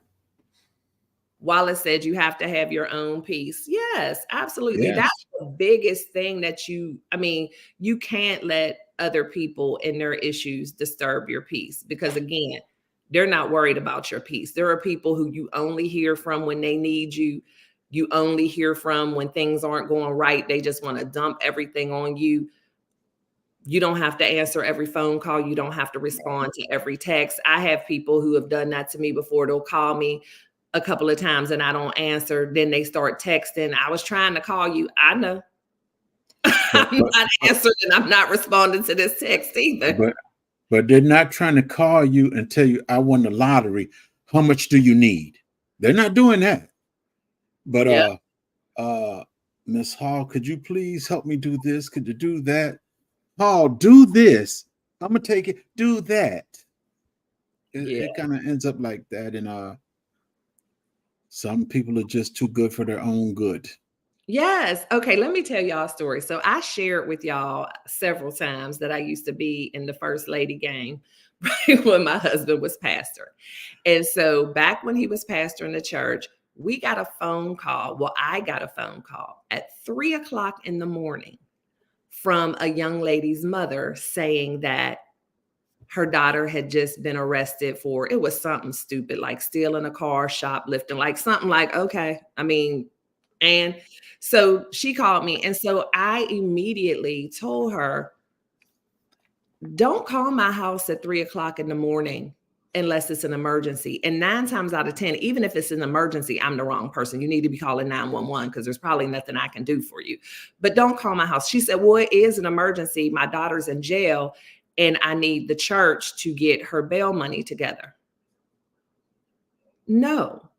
Wallace said you have to have your own peace. Yes, absolutely. Yes. That's the biggest thing that you can't let other people and their issues disturb your peace, because again, they're not worried about your peace. There are people who you only hear from when they need you. You only hear from when things aren't going right. They just want to dump everything on you. You don't have to answer every phone call. You don't have to respond to every text. I have people who have done that to me before. They'll call me a couple of times and I don't answer. Then they start texting. I was trying to call you. I know. I'm not answering and I'm not responding to this text either. But they're not trying to call you and tell you, I won the lottery. How much do you need? They're not doing that. But Miss Hall, could you please help me do this? Could you do that? Hall, do this. I'm gonna take it. Do that. It kind of ends up like that, and some people are just too good for their own good. Yes. Okay, let me tell y'all a story. So I shared with y'all several times that I used to be in the First Lady game. when my husband was pastor. And so back when he was pastor in the church, we got a phone call. Well, I got a phone call at 3:00 in the morning from a young lady's mother saying that her daughter had just been arrested for, it was something stupid, like stealing a car, shoplifting, like something like, okay, I mean, and so she called me. And so I immediately told her, don't call my house at 3:00 in the morning unless it's an emergency. And 9 times out of 10, even if it's an emergency, I'm the wrong person. You need to be calling 911 because there's probably nothing I can do for you. But don't call my house. She said, well, it is an emergency. My daughter's in jail and I need the church to get her bail money together. No,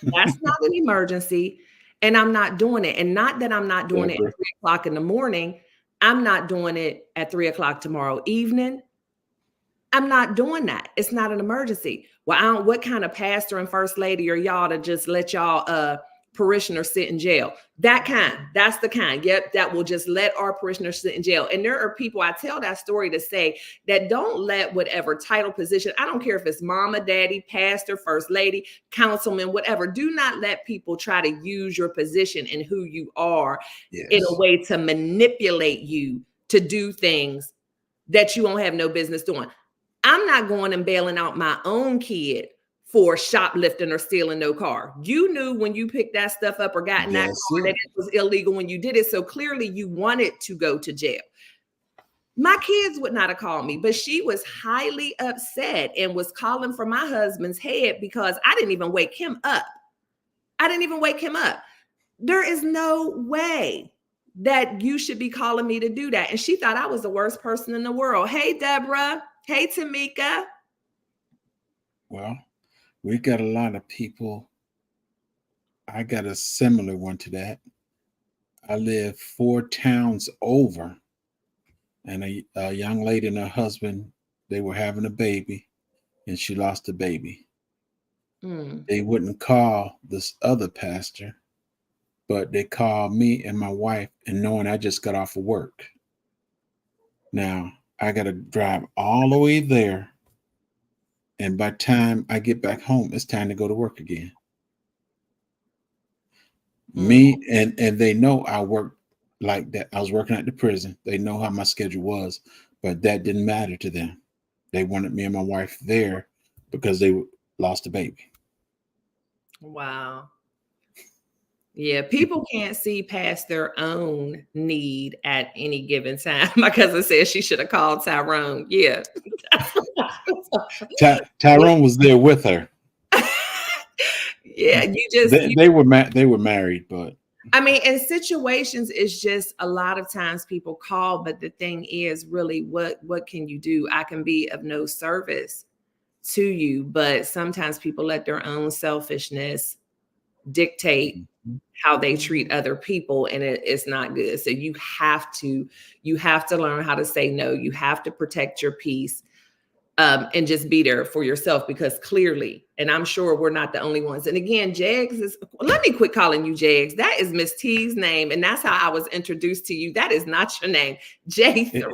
that's not an emergency. And I'm not doing it. And not that I'm not doing it at 3:00 in the morning. I'm not doing it at 3:00 tomorrow evening. I'm not doing that. It's not an emergency. Well, I don't, what kind of pastor and first lady are y'all to just let y'all parishioners sit in jail? That kind. That's the kind. Yep, that will just let our parishioners sit in jail. And there are people, I tell that story to say that don't let whatever title position, I don't care if it's mama, daddy, pastor, first lady, councilman, whatever. Do not let people try to use your position and who you are in a way to manipulate you to do things that you won't have no business doing. I'm not going and bailing out my own kid for shoplifting or stealing no car. You knew when you picked that stuff up or got in that car that it was illegal when you did it. So clearly you wanted to go to jail. My kids would not have called me, but she was highly upset and was calling for my husband's head because I didn't even wake him up. There is no way that you should be calling me to do that. And she thought I was the worst person in the world. Hey, Deborah. Hey, Tamika. Well, we got a lot of people. I got a similar one to that. I live 4 towns over, and a young lady and her husband, they were having a baby, and she lost the baby. They wouldn't call this other pastor, but they called me and my wife, and knowing I just got off of work. Now, I got to drive all the way there. And by the time I get back home, it's time to go to work again. Me and they know I work like that. I was working at the prison. They know how my schedule was, but that didn't matter to them. They wanted me and my wife there because they lost a baby. Wow. Yeah, people can't see past their own need at any given time. My cousin said she should have called Tyrone. Yeah. Tyrone was there with her. Yeah, they were married, but I mean, in situations, it's just a lot of times people call, but the thing is really what can you do? I can be of no service to you, but sometimes people let their own selfishness dictate how they treat other people, and it's not good. So you have to learn how to say no. You have to protect your peace. And just be there for yourself, because clearly, and I'm sure we're not the only ones. And again, Jags is, let me quit calling you Jags. That is Miss T's name. And that's how I was introduced to you. That is not your name. J3.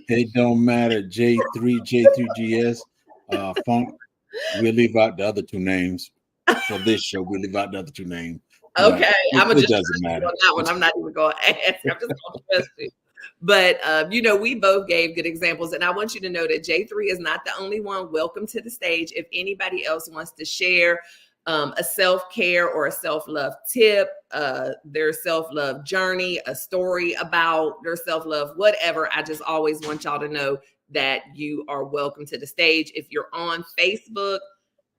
It don't matter. J3GS, Funk. We'll leave out the other 2 names for this show. We'll leave out the other 2 names. Okay. It doesn't matter. On that one. I'm not even going to ask. I'm just going to trust you. But, we both gave good examples. And I want you to know that J3 is not the only one. Welcome to the stage. If anybody else wants to share a self-care or a self-love tip, their self-love journey, a story about their self-love, whatever, I just always want y'all to know that you are welcome to the stage. If you're on Facebook,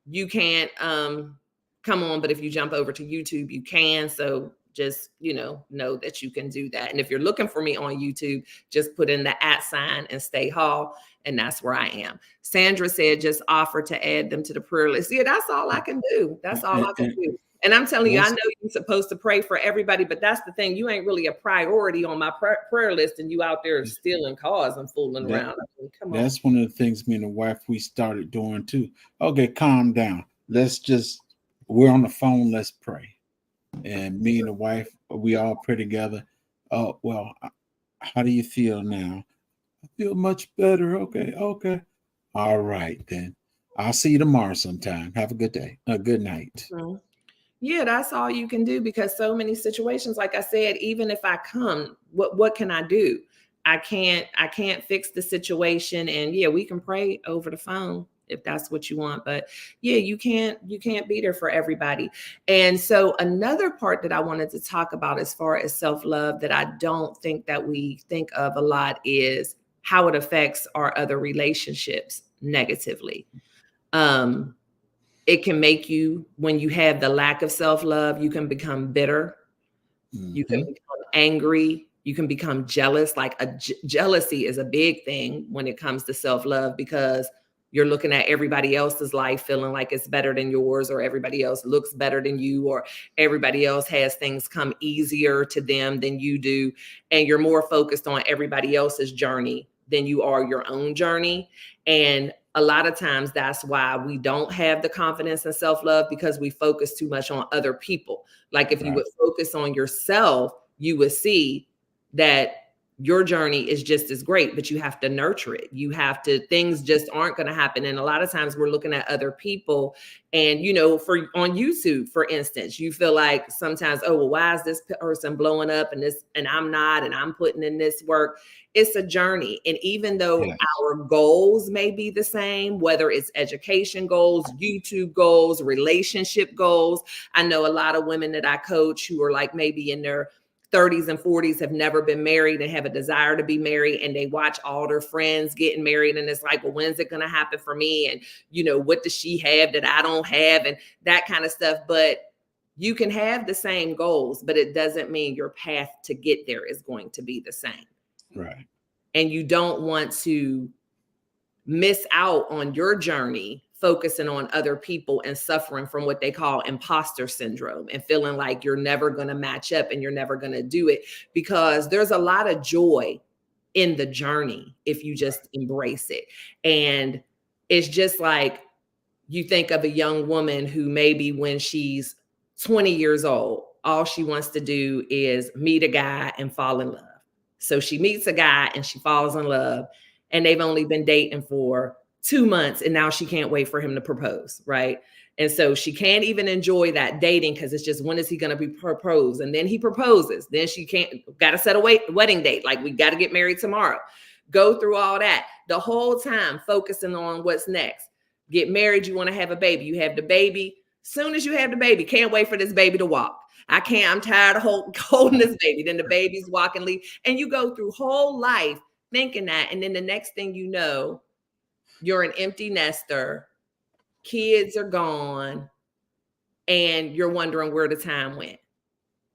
you can't come on. But if you jump over to YouTube, you can. So just, know that you can do that. And if you're looking for me on YouTube, just put in the @ and Stae Hall, and that's where I am. Sandra said, just offer to add them to the prayer list. Yeah, that's all I can do. That's all I can do. And I'm telling you, I know you're supposed to pray for everybody, but that's the thing. You ain't really a priority on my prayer list, and you out there stealing cars and fooling around. I mean, come on. That's one of the things me and the wife, we started doing too. Okay, calm down. We're on the phone. Let's pray. And me and the wife, we all pray together. Oh, well, how do you feel now? I feel much better. Okay. All right, then. I'll see you tomorrow sometime. Have a good day. A good night. Mhm. Yeah, that's all you can do, because so many situations, like I said, even if I come, what can I do? I can't fix the situation. And yeah, we can pray over the phone if that's what you want. But yeah, you can't be there for everybody. And so another part that I wanted to talk about as far as self-love that I don't think that we think of a lot is how it affects our other relationships negatively. Um, it can make you, when you have the lack of self-love, you can become bitter, you can Mm-hmm. become angry, you can become jealous. Like jealousy is a big thing when it comes to self-love, because you're looking at everybody else's life feeling like it's better than yours, or everybody else looks better than you, or everybody else has things come easier to them than you do, and you're more focused on everybody else's journey than you are your own journey. And a lot of times that's why we don't have the confidence and self-love, because we focus too much on other people. Like if you Right. would focus on yourself, you would see that your journey is just as great, but you have to nurture it. You have to, things just aren't going to happen. And a lot of times we're looking at other people, and, for on YouTube, for instance, you feel like sometimes, oh, well, why is this person blowing up and this, and I'm not, and I'm putting in this work. It's a journey. And even though Yes. our goals may be the same, whether it's education goals, YouTube goals, relationship goals, I know a lot of women that I coach who are like maybe in their 30s and 40s, have never been married and have a desire to be married, and they watch all their friends getting married, and it's like, well, when's it going to happen for me? And what does she have that I don't have, and that kind of stuff. But you can have the same goals, but it doesn't mean your path to get there is going to be the same. Right. And you don't want to miss out on your journey focusing on other people and suffering from what they call imposter syndrome, and feeling like you're never going to match up and you're never going to do it, because there's a lot of joy in the journey if you just embrace it. And it's just like, you think of a young woman who maybe when she's 20 years old, all she wants to do is meet a guy and fall in love. So she meets a guy and she falls in love, and they've only been dating for 2 months, and now she can't wait for him to propose, right? And so she can't even enjoy that dating, because it's just, when is he going to be proposed? And then he proposes. Then she can't, got to set a wedding date. Like, we got to get married tomorrow. Go through all that. The whole time focusing on what's next. Get married, you want to have a baby. You have the baby. Soon as you have the baby, can't wait for this baby to walk. I can't, I'm tired of holding this baby. Then the baby's walking, leave. And you go through whole life thinking that. And then the next thing you know, you're an empty nester, kids are gone, and you're wondering where the time went.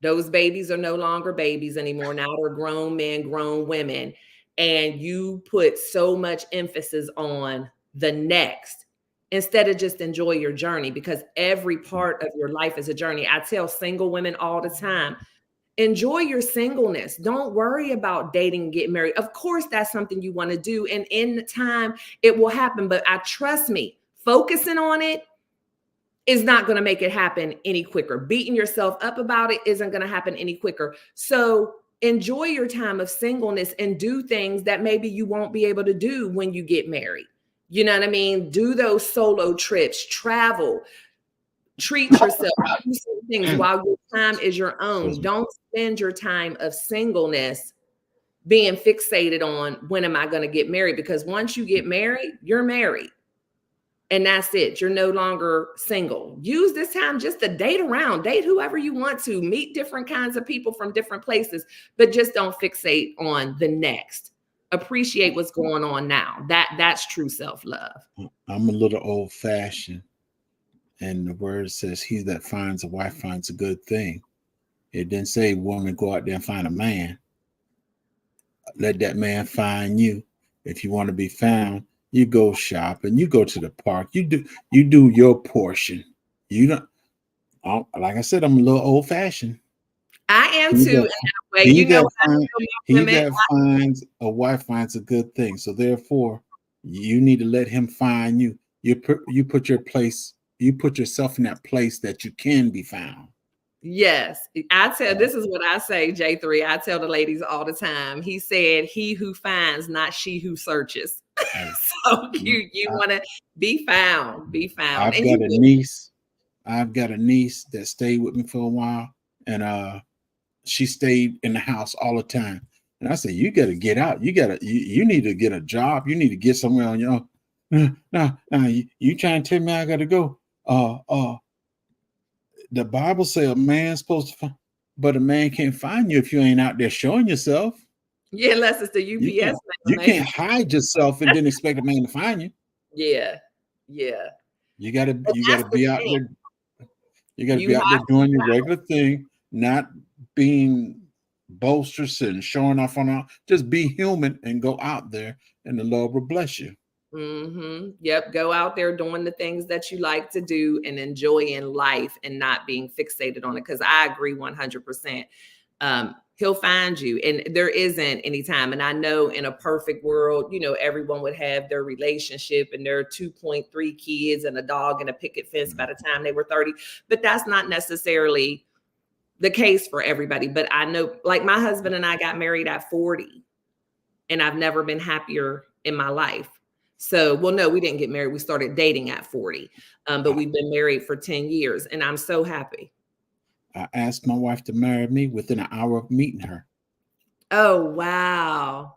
Those babies are no longer babies anymore. Now they're grown men, grown women. And you put so much emphasis on the next instead of just enjoy your journey, because every part of your life is a journey. I tell single women all the time, enjoy your singleness. Don't worry about dating, getting married. Of course, that's something you want to do. And in time, it will happen. But trust me, focusing on it is not going to make it happen any quicker. Beating yourself up about it isn't going to happen any quicker. So enjoy your time of singleness and do things that maybe you won't be able to do when you get married. You know what I mean? Do those solo trips, travel, treat yourself, do some things while your time is your own. Don't spend your time of singleness being fixated on, when am I going to get married? Because once you get married, you're married. And that's it. You're no longer single. Use this time just to date around, date whoever you want to, meet different kinds of people from different places, but just don't fixate on the next. Appreciate what's going on now. That's true self-love. I'm a little old fashioned, and the word says, "He that finds a wife finds a good thing." It didn't say, "Woman, go out there and find a man." Let that man find you. If you want to be found, you go shopping, you go to the park, you do your portion. You don't. Like I said, I'm a little old fashioned. I am He too in that that way. he You know that what I finds tell my he women? that finds a wife finds a good thing. So therefore, you need to let him find you. You put yourself in that place that you can be found. Yes. This is what I say, J3. I tell the ladies all the time. He said, he who finds, not she who searches. so cute. You want to be found, I've and got you a will. niece. I've got a niece that stayed with me for a while, and she stayed in the house all the time. And I said, "You got to get out. You need to get a job. You need to get somewhere on your own." No, you trying to tell me I got to go? The Bible says a man's supposed to find, but a man can't find you if you ain't out there showing yourself. Yeah, unless it's the UPS man, You maybe. can't hide yourself and then expect a man to find you. Yeah. You gotta But you that's gotta the be out thing. there. You gotta You be out there have doing your regular thing, not being boasters and showing off on all. Just be human and go out there, and the Lord will bless you. Yep. Go out there doing the things that you like to do and enjoying life and not being fixated on it. Because I agree 100%. He'll find you, and there isn't any time. And I know in a perfect world, everyone would have their relationship and their 2.3 kids and a dog and a picket fence by the time they were 30. But that's not necessarily the case for everybody. But I know, like, my husband and I got married at 40, and I've never been happier in my life. So, well, no, we didn't get married. We started dating at 40, but we've been married for 10 years, and I'm so happy. I asked my wife to marry me within an hour of meeting her. Oh, wow.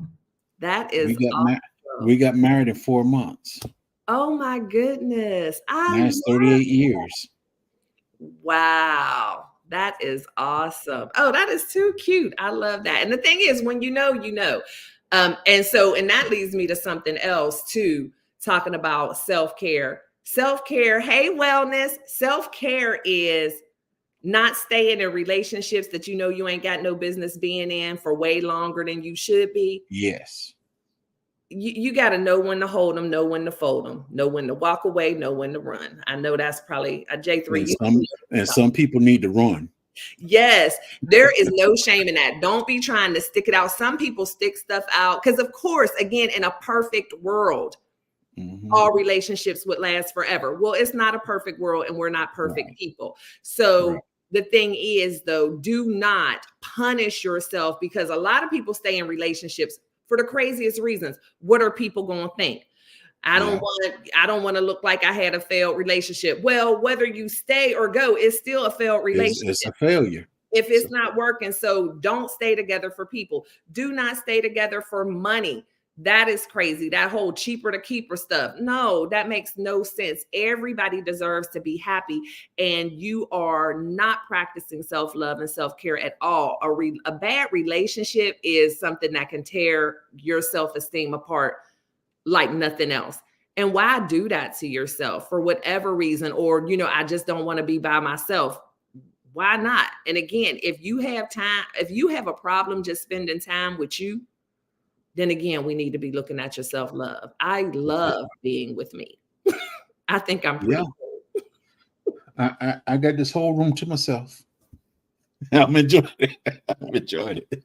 That is awesome. We got married in 4 months. Oh, my goodness. That's 38 years. Wow. That is awesome. Oh, that is too cute. I love that. And the thing is, when you know, you know. And that leads me to something else too, talking about self-care. Self-care, hey, wellness. Self-care is not staying in relationships that you ain't got no business being in for way longer than you should be. Yes. You got to know when to hold them, know when to fold them, know when to walk away, know when to run. I know that's probably a J3. And some people need to run. Yes, there is no shame in that. Don't be trying to stick it out. Some people stick stuff out because, of course, again, in a perfect world, all relationships would last forever. Well, it's not a perfect world, and we're not perfect people. So the thing is, though, do not punish yourself, because a lot of people stay in relationships for the craziest reasons. What are people going to think? I don't want to look like I had a failed relationship. Well, whether you stay or go, it's still a failed relationship. It's a failure if it's not working. So don't stay together for people. Do not stay together for money. That is crazy. That whole cheaper to keeper stuff. No, that makes no sense. Everybody deserves to be happy, and you are not practicing self-love and self-care at all. A bad relationship is something that can tear your self-esteem apart like nothing else. And why do that to yourself for whatever reason? Or, I just don't want to be by myself. Why not? And again, if you have time, if you have a problem just spending time with you, then again, we need to be looking at your self-love. I love being with me. I think I'm pretty cool. I got this whole room to myself. I'm enjoying it.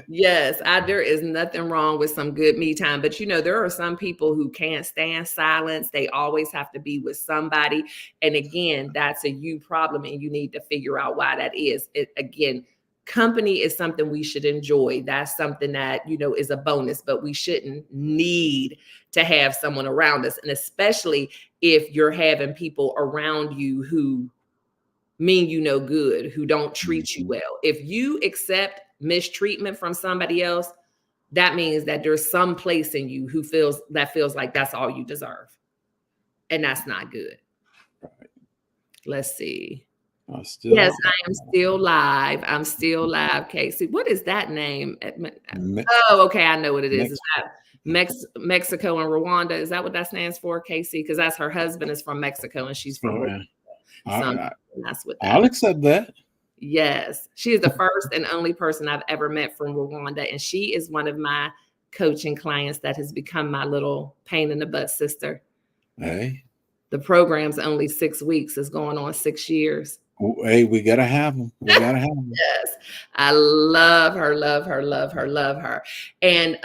Yes, there is nothing wrong with some good me time. But there are some people who can't stand silence. They always have to be with somebody. And again, that's a you problem, and you need to figure out why that is. Again, company is something we should enjoy. That's something that, is a bonus, but we shouldn't need to have someone around us. And especially if you're having people around you who mean good, who don't treat you well. If you accept mistreatment from somebody else, that means that there's some place in you who feels like that's all you deserve. And that's not good. Let's see. Yes, I am still live. I'm still live, Casey. What is that name? Oh, okay. I know what it is. Is that Mexico and Rwanda? Is that what that stands for, Casey? Because that's her husband is from Mexico and she's from Rwanda. That's what I'll accept that. Yes. She is the first and only person I've ever met from Rwanda. And she is one of my coaching clients that has become my little pain in the butt sister. Hey. The program's only 6 weeks. It's going on 6 years. Hey, we got to have them. We got to have them. Yes. I love her, love her, love her, love her. And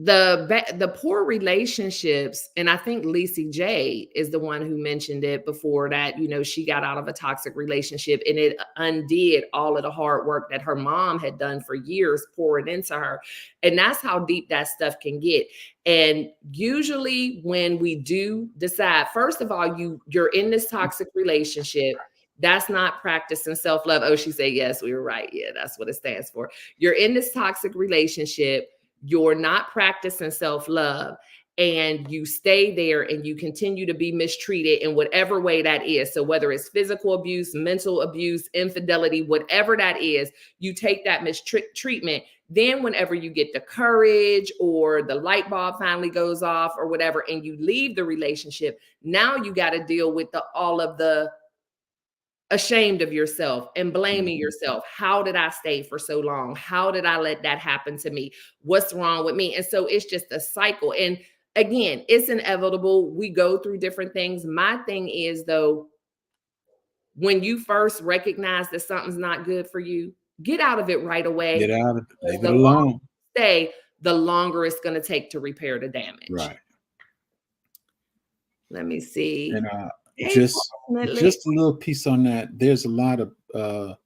the poor relationships, and I think Lacey J is the one who mentioned it before, that she got out of a toxic relationship and it undid all of the hard work that her mom had done for years pouring into her. And that's how deep that stuff can get. And usually when we do decide, first of all, you're in this toxic relationship, that's not practicing self-love. Oh, she said yes, we were right. Yeah, that's what it stands for. You're in this toxic relationship, you're not practicing self-love, and you stay there and you continue to be mistreated in whatever way that is. So whether it's physical abuse, mental abuse, infidelity, whatever that is, you take that mistreatment. Then whenever you get the courage or the light bulb finally goes off or whatever, and you leave the relationship, now you got to deal with all of the ashamed of yourself and blaming yourself. How did I stay for so long? How did I let that happen to me? What's wrong with me? And so it's just a cycle. And again, it's inevitable. We go through different things. My thing is, though, when you first recognize that something's not good for you, get out of it right away. Get out of it. Leave it The alone. longer you stay, the longer it's going to take to repair the damage. Right. Let me see. And just a little piece on that. There's a lot of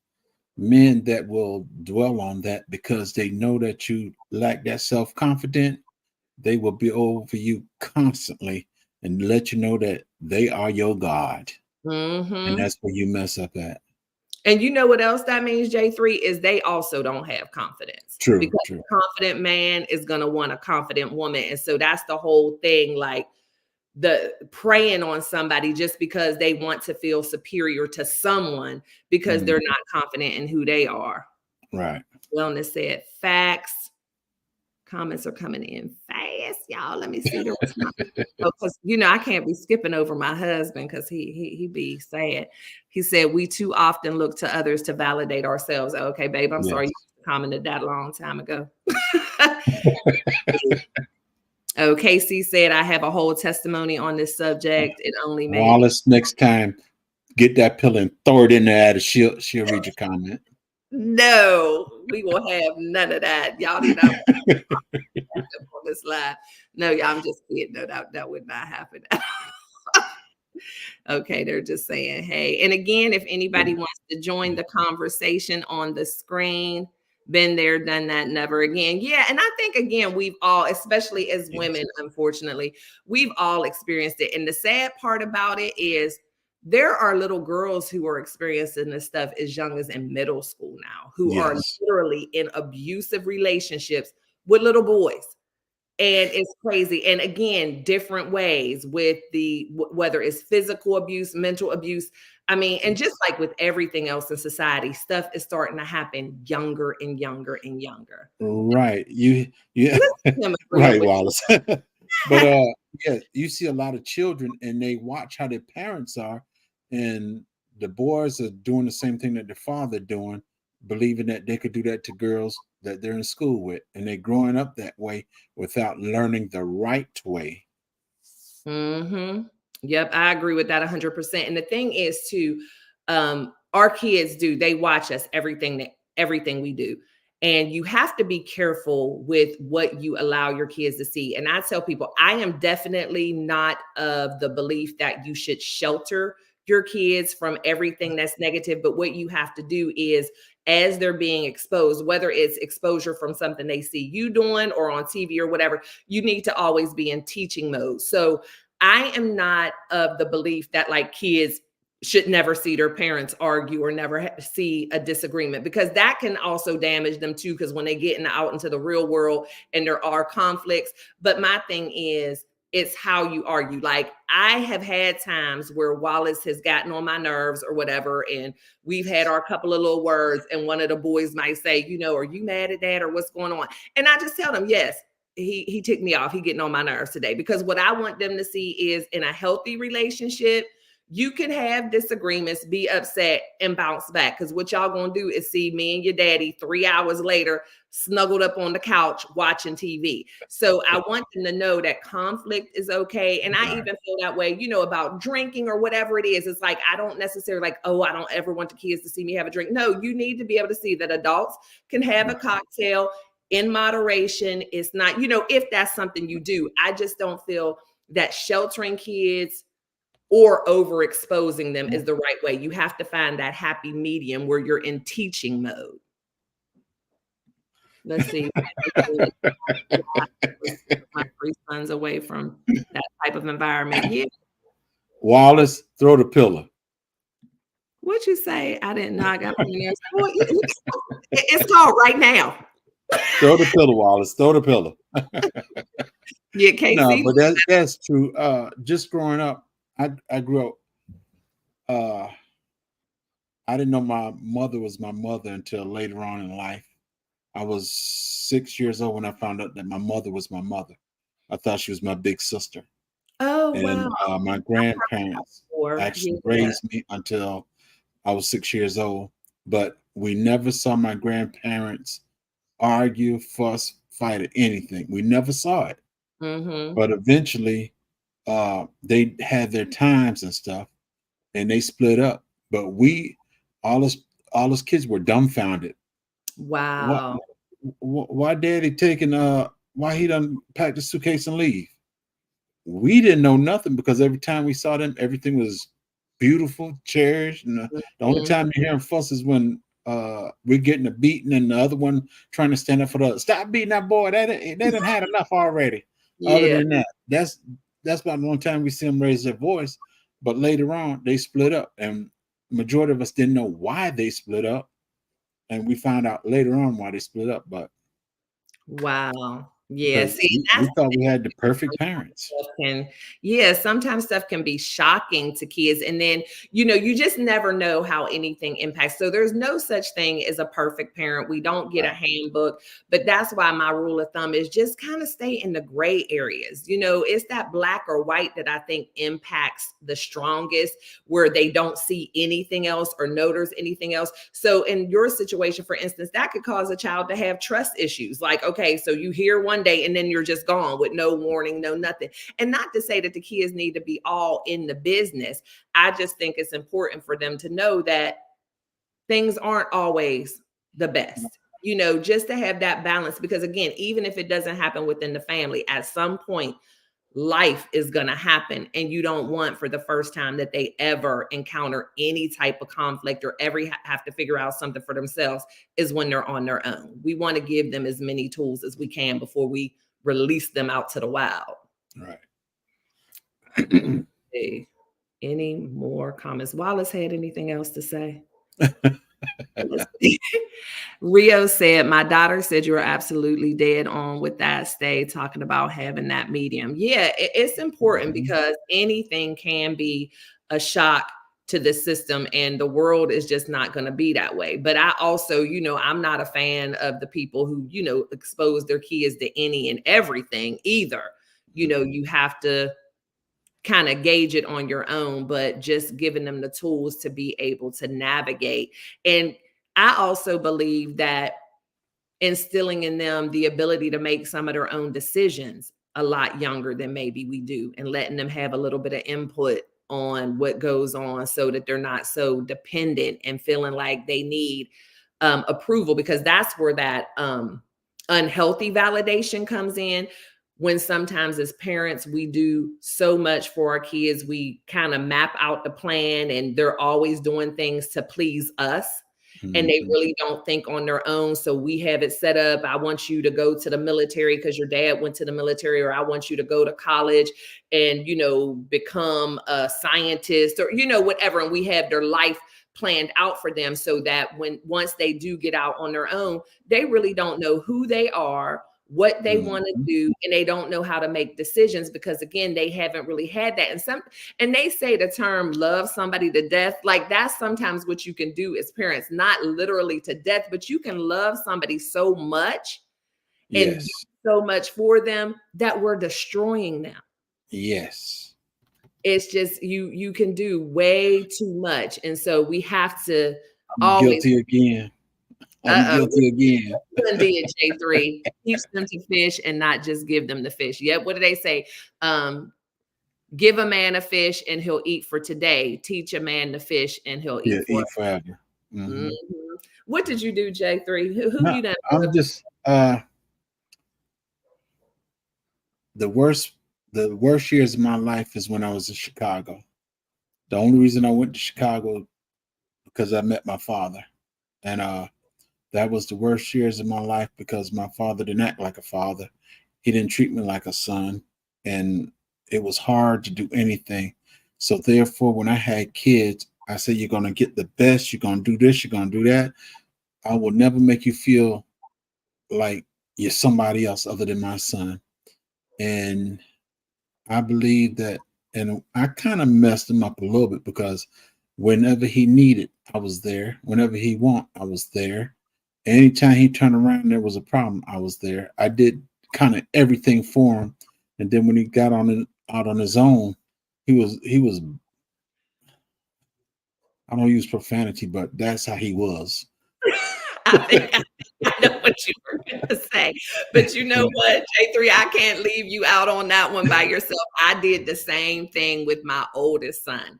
men that will dwell on that because they know that you lack that self-confidence. They will be over you constantly and let you know that they are your God. And that's where you mess up at. And you know what else that means, J3, is they also don't have confidence. True. Because a confident man is going to want a confident woman. And so that's the whole thing, like the preying on somebody just because they want to feel superior to someone because they're not confident in who they are. Right. Wellness said facts. Comments are coming in fast, y'all. Let me see the response. Because I can't be skipping over my husband because he be sad. He said we too often look to others to validate ourselves. Okay, babe, I'm sorry you commented that a long time ago. Oh, Casey said I have a whole testimony on this subject. It only made Wallace, next time, get that pill and throw it in there and she'll read your comment. No, we will have none of that. Y'all need to on this live. No, y'all, I'm just kidding. No, that would not happen. Okay, they're just saying, hey. And again, if anybody wants to join the conversation on the screen, been there, done that, never again. Yeah, and I think, again, we've all, especially as women, unfortunately, we've all experienced it. And the sad part about it is there are little girls who are experiencing this stuff as young as in middle school now, who are literally in abusive relationships with little boys. And it's crazy. And again, different ways with whether it's physical abuse, mental abuse. I mean, and just like with everything else in society, stuff is starting to happen younger and younger and younger. Right. Right, Wallace. But you see a lot of children and they watch how their parents are, and the boys are doing the same thing that their father doing, believing that they could do that to girls that they're in school with, and they're growing up that way without learning the right way. Yep, I agree with that 100%. And the thing is, too, our kids they watch us everything we do. And you have to be careful with what you allow your kids to see. And I tell people, I am definitely not of the belief that you should shelter your kids from everything that's negative. But what you have to do is, as they're being exposed, whether it's exposure from something they see you doing or on TV or whatever, you need to always be in teaching mode. So I am not of the belief that like kids should never see their parents argue or never see a disagreement, because that can also damage them too. Because when they get out into the real world and there are conflicts, but my thing is, it's how you argue. Like I have had times where Wallace has gotten on my nerves or whatever, and we've had our couple of little words, and one of the boys might say, are you mad at that or what's going on? And I just tell them, yes, he ticked me off. He getting on my nerves today, because what I want them to see is, in a healthy relationship, you can have disagreements, be upset, and bounce back. Because what y'all gonna do is see me and your daddy 3 hours later snuggled up on the couch watching TV. So I want them to know that conflict is okay. And I even feel that way, about drinking or whatever it is. It's like, I don't necessarily I don't ever want the kids to see me have a drink. No, you need to be able to see that adults can have a cocktail in moderation. It's not, if that's something you do. I just don't feel that sheltering kids or overexposing them is the right way. You have to find that happy medium where you're in teaching mode. Let's see. My 3 sons away from that type of environment. Yeah. Wallace, throw the pillow. What'd you say? I didn't know. I got on there. It's called right now. Throw the pillow, Wallace. Throw the pillow. Yeah, Casey. No, but that's true. Just growing up, I grew up. I didn't know my mother was my mother until later on in life. I was 6 years old when I found out that my mother was my mother. I thought she was my big sister. Oh, And wow. my grandparents actually raised me until I was 6 years old. But we never saw my grandparents argue, fuss, fight, or anything. We never saw it. Mm-hmm. But eventually, they had their times and stuff, and they split up. But all us kids were dumbfounded. Wow. Why daddy taking why he done pack the suitcase and leave? We didn't know nothing because every time we saw them, everything was beautiful, cherished. And the only time you hear them fuss is when we're getting a beating and the other one trying to stand up for the stop beating that boy. They done had enough already. Yeah. Other than that, that's about the only time we see them raise their voice. But later on, they split up, and majority of us didn't know why they split up. And we found out later on why they split up. But wow. Yeah. See, we thought we had the perfect parents. Sometimes stuff can be shocking to kids. And then, you just never know how anything impacts. So there's no such thing as a perfect parent. We don't get a handbook, but that's why my rule of thumb is just kind of stay in the gray areas. It's that black or white that I think impacts the strongest, where they don't see anything else or notice anything else. So in your situation, for instance, that could cause a child to have trust issues. Like, okay, so you hear one day and then you're just gone with no warning, no nothing. And not to say that the kids need to be all in the business. I just think it's important for them to know that things aren't always the best, just to have that balance. Because again, even if it doesn't happen within the family, at some point, life is going to happen. And you don't want for the first time that they ever encounter any type of conflict or ever have to figure out something for themselves is when they're on their own. We want to give them as many tools as we can before we release them out to the wild. Right. Hey, any more comments? Wallace had anything else to say? Rio said, my daughter said you were absolutely dead on with that, Stae, talking about having that medium. Yeah, it's important because anything can be a shock to the system, and the world is just not going to be that way. But I also, I'm not a fan of the people who, expose their kids to any and everything either. You have to kind of gauge it on your own, but just giving them the tools to be able to navigate. And I also believe that instilling in them the ability to make some of their own decisions a lot younger than maybe we do, and letting them have a little bit of input on what goes on so that they're not so dependent and feeling like they need approval, because that's where that unhealthy validation comes in. When sometimes as parents, we do so much for our kids, we kind of map out the plan and they're always doing things to please us. And they really don't think on their own. So we have it set up. I want you to go to the military because your dad went to the military, or I want you to go to college and, become a scientist, or, whatever. And we have their life planned out for them so that once they do get out on their own, they really don't know who they are, what they want to do, and they don't know how to make decisions because, again, they haven't really had that. And they say the term love somebody to death. Like, that's sometimes what you can do as parents, not literally to death, but you can love somebody so much and do so much for them that we're destroying them. Yes. It's just you can do way too much. And so we have to guilty again. I'm guilty again. Did J3 teach them to fish and not just give them the fish? Yep. What do they say? Give a man a fish and he'll eat for today. Teach a man to fish and he'll eat forever. What did you do, J3? Who you done? I'm just the worst years of my life is when I was in Chicago. The only reason I went to Chicago because I met my father, and that was the worst years of my life because my father didn't act like a father. He didn't treat me like a son, and it was hard to do anything. So therefore, when I had kids, I said, "You're gonna get the best. You're gonna do this. You're gonna do that. I will never make you feel like you're somebody else other than my son." And I believe that, and I kind of messed him up a little bit because whenever he needed, I was there. Whenever he want, I was there. Anytime he turned around, there was a problem. I was there. I did kind of everything for him. And then when he got out on his own, he was. I don't use profanity, but that's how he was. I think I know what you were going to say. But you know what, J3, I can't leave you out on that one by yourself. I did the same thing with my oldest son.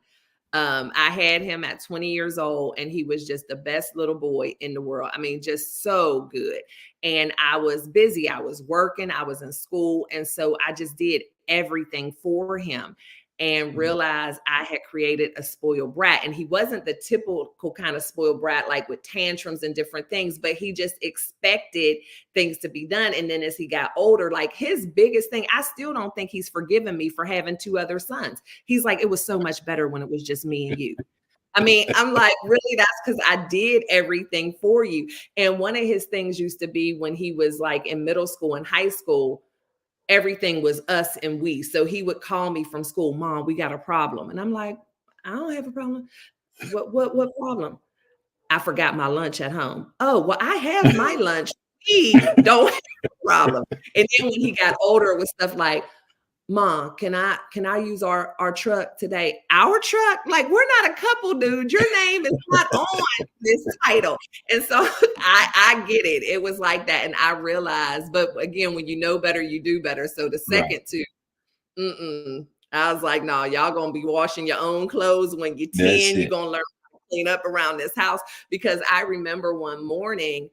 I had him at 20 years old, and he was just the best little boy in the world. I mean, just so good. And I was busy. I was working. I was in school. And so I just did everything for him and realized I had created a spoiled brat. And he wasn't the typical kind of spoiled brat, like with tantrums and different things, but he just expected things to be done. And then as he got older, like his biggest thing, I still don't think he's forgiven me for having two other sons. He's like, it was so much better when it was just me and you. I mean, I'm like, really? That's because I did everything for you. And one of his things used to be when he was like in middle school and high school, everything was us and we. So he would call me from school, Mom, we got a problem. And I'm like, I don't have a problem. What problem? I forgot my lunch at home. Oh, well, I have my lunch. We don't have a problem. And then when he got older, it was stuff like, Mom, can I use our truck today? Our truck? Like, we're not a couple, dude. Your name is not on this title. And so I get it. It was like that. And I realized, but again, when you know better, you do better. So the second two, I was like, no, y'all gonna be washing your own clothes when you're 10. You're gonna learn how to clean up around this house. Because I remember one morning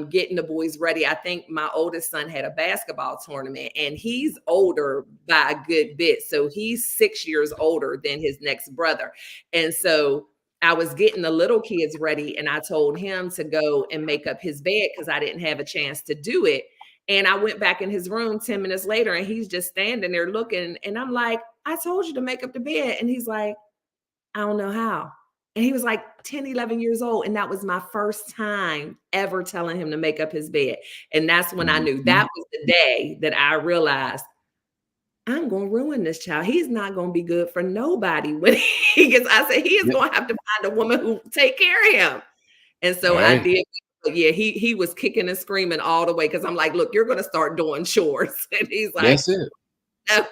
getting the boys ready. I think my oldest son had a basketball tournament, and he's older by a good bit. So he's 6 years older than his next brother. And so I was getting the little kids ready, and I told him to go and make up his bed because I didn't have a chance to do it. And I went back in his room 10 minutes later, and he's just standing there looking. And I'm like, I told you to make up the bed. And he's like, I don't know how. And he was like 10, 11 years old. And that was my first time ever telling him to make up his bed. And that's when I knew that was the day that I realized I'm going to ruin this child. He's not going to be good for nobody when he gets, I said, he is going to have to find a woman who will take care of him. And so I did. But yeah, he was kicking and screaming all the way because I'm like, look, you're going to start doing chores. And he's like, that's it. No.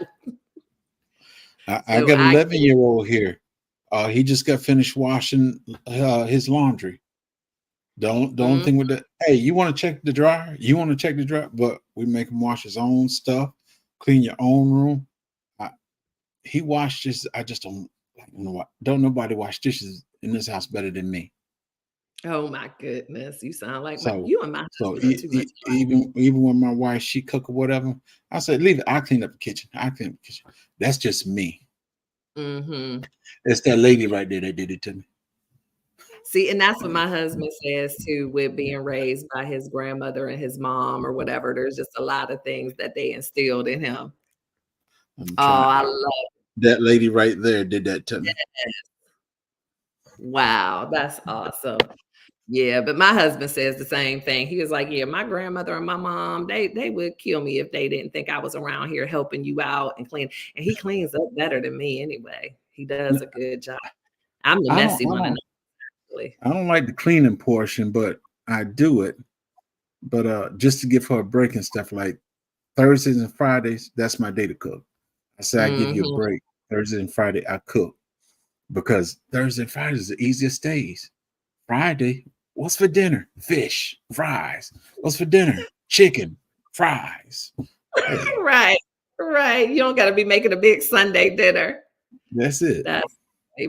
I got an 11-year-old here. He just got finished washing his laundry. The only thing with that, hey, you want to check the dryer? You want to check the dryer? But we make him wash his own stuff, clean your own room. He washed this. I just don't nobody wash dishes in this house better than me. Oh my goodness, you sound like you and my husband too much. Even when my wife, she cook or whatever, I said, leave it. I clean up the kitchen. That's just me. It's that lady right there that did it to me. See, and that's what my husband says too, with being raised by his grandmother and his mom or whatever. There's just a lot of things that they instilled in him. I love that lady right there did that to me. Yes. Wow, that's awesome. Yeah, but my husband says the same thing. He was like, yeah, my grandmother and my mom, they would kill me if they didn't think I was around here helping you out and clean. And he cleans up better than me anyway. He does a good job. I'm the messy one. I don't like the cleaning portion, but I do it. But just to give her a break and stuff, like Thursdays and Fridays, that's my day to cook. I say I give you a break. Thursday and Friday, I cook. Because Thursday and Friday is the easiest days. Friday, what's for dinner? Fish, fries. What's for dinner? Chicken, fries. Right. You don't got to be making a big Sunday dinner. That's it.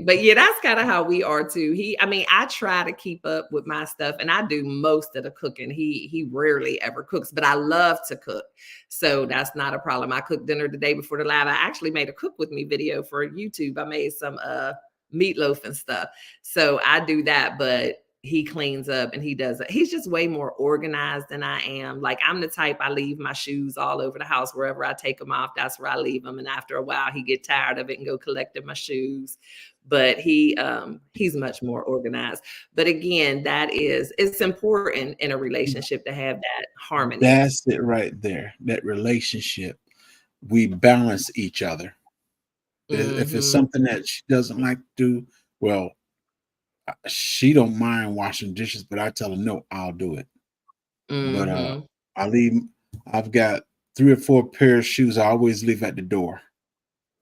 But yeah, that's kind of how we are too. I mean, I try to keep up with my stuff and I do most of the cooking. He rarely ever cooks, but I love to cook. So that's not a problem. I cooked dinner the day before the live. I actually made a cook with me video for YouTube. I made some meatloaf and stuff. So I do that, but he cleans up and he does it. He's just way more organized than I am. Like I'm the type, I leave my shoes all over the house. Wherever I take them off, that's where I leave them. And after a while, he get tired of it and go collecting my shoes. But he's much more organized. But again, it's important in a relationship to have that harmony. That's it right there. That relationship, we balance each other. If it's Mm-hmm. something that she doesn't like to do, well, she don't mind washing dishes, but I tell her no, I'll do it. But Mm-hmm. I've got 3 or 4 pairs of shoes I always leave at the door.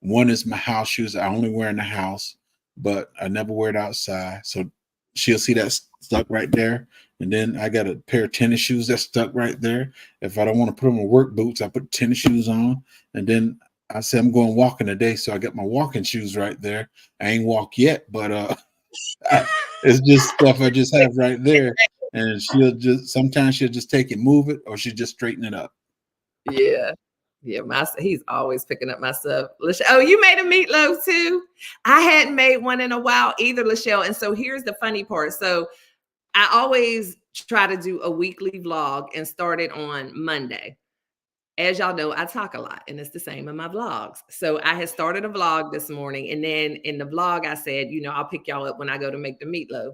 One is my house shoes I only wear in the house, but I never wear it outside. So she'll see that stuck right there. And then I got a pair of tennis shoes that's stuck right there. If I don't want to put on my work boots, I put tennis shoes on. And then I say I'm going walking today, so I got my walking shoes right there. I ain't walk yet, but it's just stuff I just have right there. And sometimes she'll just take it, move it, or she'll just straighten it up. Yeah. Yeah, he's always picking up my stuff. Oh, you made a meatloaf too? I hadn't made one in a while either, Lachelle. And so here's the funny part. So I always try to do a weekly vlog and start it on Monday. As y'all know, I talk a lot and it's the same in my vlogs. So I had started a vlog this morning. And then in the vlog, I said, I'll pick y'all up when I go to make the meatloaf.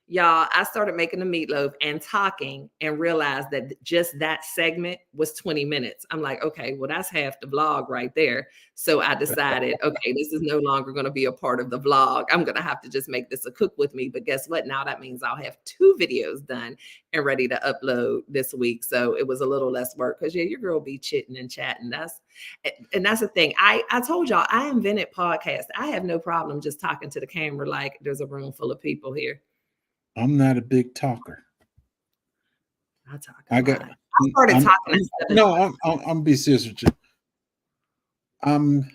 Y'all, I started making the meatloaf and talking and realized that just that segment was 20 minutes. I'm like, okay, well, that's half the vlog right there. So I decided, okay, this is no longer going to be a part of the vlog. I'm going to have to just make this a cook with me. But guess what? Now that means I'll have 2 videos done and ready to upload this week. So it was a little less work because yeah, your girl be chitting and chatting. That's the thing. I told y'all I invented podcasts. I have no problem just talking to the camera like there's a room full of people here. I'm not a big talker. I talk a lot. I started talking at 7. No, I'm be serious with you. I'm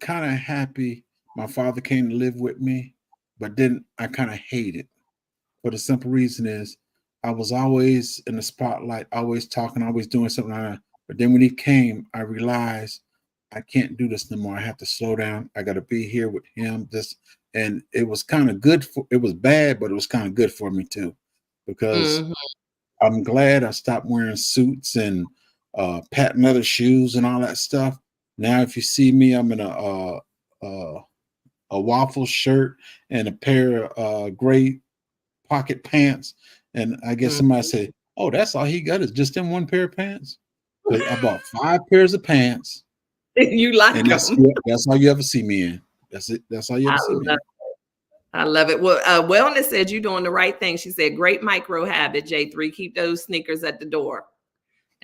kind of happy my father came to live with me, but then I kind of hate it. For the simple reason is I was always in the spotlight, always talking, always doing something. But then when he came, I realized I can't do this no more. I have to slow down. I got to be here with him. And it was kind of good it was bad, but it was kind of good for me too, because I'm glad I stopped wearing suits and patent leather shoes and all that stuff. Now, if you see me, I'm in a waffle shirt and a pair of gray pocket pants. And I guess somebody say, "Oh, that's all he got is just in one pair of pants." Because I bought 5 pairs of pants. You like and them? That's all you ever see me in. That's it. That's all you ever see me in. I love it. Well, Wellness said you're doing the right thing. She said, great micro habit, J3. Keep those sneakers at the door.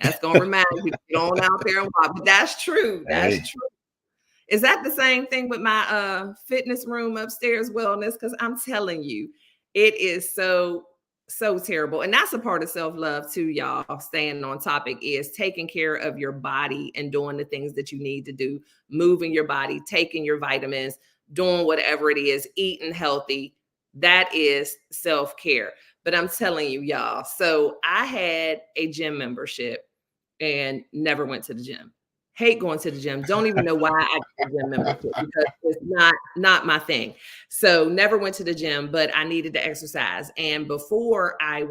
That's going to remind you to get on out there and walk. But that's true. That's true. Is that the same thing with my fitness room upstairs, Wellness? Because I'm telling you, it is so terrible. And that's a part of self-love too, y'all. Staying on topic is taking care of your body and doing the things that you need to do, moving your body, taking your vitamins, doing whatever it is, eating healthy. That is self-care. But I'm telling you, y'all, so I had a gym membership and never went to the gym. Hate going to the gym. Don't even know why I got a gym membership because it's not my thing. So never went to the gym, but I needed to exercise. And before I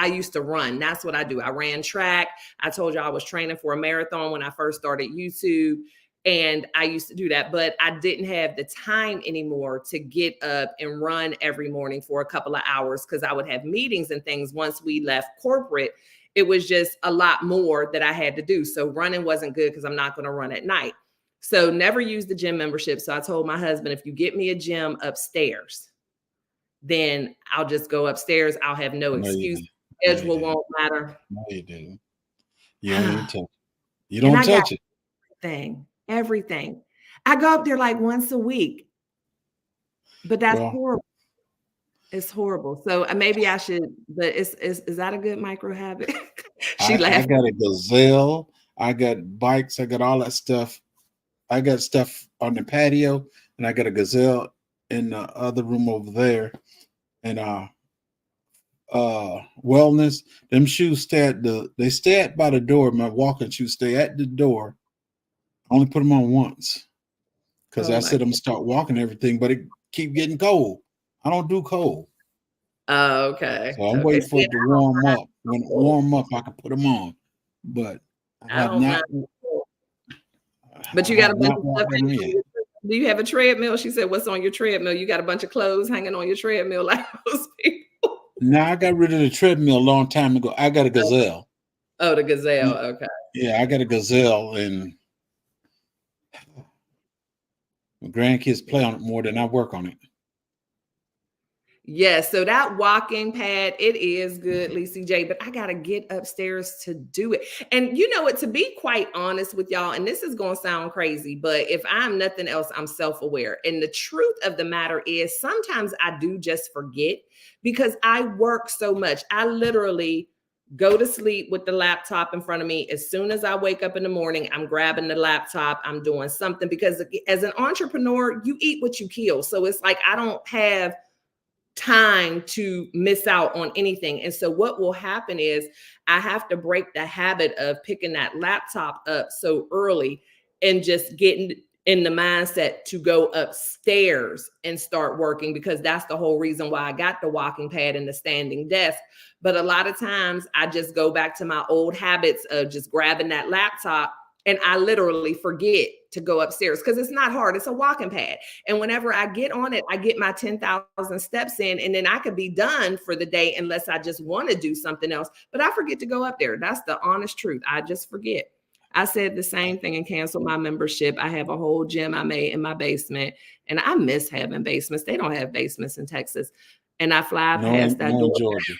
used to run. That's what I do. I ran track. I told you I was training for a marathon when I first started YouTube. And I used to do that, but I didn't have the time anymore to get up and run every morning for a couple of hours because I would have meetings and things once we left corporate. It was just a lot more that I had to do. So running wasn't good because I'm not going to run at night. So never used the gym membership. So I told my husband, if you get me a gym upstairs, then I'll just go upstairs. I'll have no excuse. Schedule won't matter. No, you didn't. You don't even touch it. You don't touch it. Everything. I go up there like once a week, but that's horrible. It's horrible. So maybe I should, but is that a good micro habit? I got a gazelle. I got bikes. I got all that stuff. I got stuff on the patio and I got a gazelle in the other room over there, and wellness. Them shoes stay at by the door. My walking shoes stay at the door. I only put them on once because Oh I my said I'm gonna God. start walking everything, but it keep getting cold. I don't do cold, Oh, okay. so I'm Okay. waiting for See, it to warm up. When it warm up, I can put them on. But I I have don't mind. not. But I you got a have bunch not of stuff walked them hanging on yet. your. Do you have a treadmill? She said, "What's on your treadmill?" You got a bunch of clothes hanging on your treadmill, like most people. Now I got rid of the treadmill a long time ago. I got a gazelle. Oh, the gazelle. Yeah, Okay. yeah, I got a gazelle, and my grandkids play on it more than I work on it. Yes, so that walking pad, it is good, Lisa J, but I gotta get upstairs to do it. And you know what, to be quite honest with y'all, and this is gonna sound crazy, but if I'm nothing else, I'm self-aware. And the truth of the matter is sometimes I do just forget because I work so much. I literally go to sleep with the laptop in front of me. As soon as I wake up in the morning, I'm grabbing the laptop, I'm doing something because as an entrepreneur, you eat what you kill. So it's like I don't have time to miss out on anything. And so what will happen is I have to break the habit of picking that laptop up so early and just getting in the mindset to go upstairs and start working because that's the whole reason why I got the walking pad and the standing desk. But a lot of times I just go back to my old habits of just grabbing that laptop and I literally forget to go upstairs because it's not hard. It's a walking pad. And whenever I get on it, I get my 10,000 steps in, and then I could be done for the day unless I just want to do something else. But I forget to go up there. That's the honest truth. I just forget. I said the same thing and canceled my membership. I have a whole gym I made in my basement, and I miss having basements. They don't have basements in Texas. And I fly No, past that no in door. Georgia.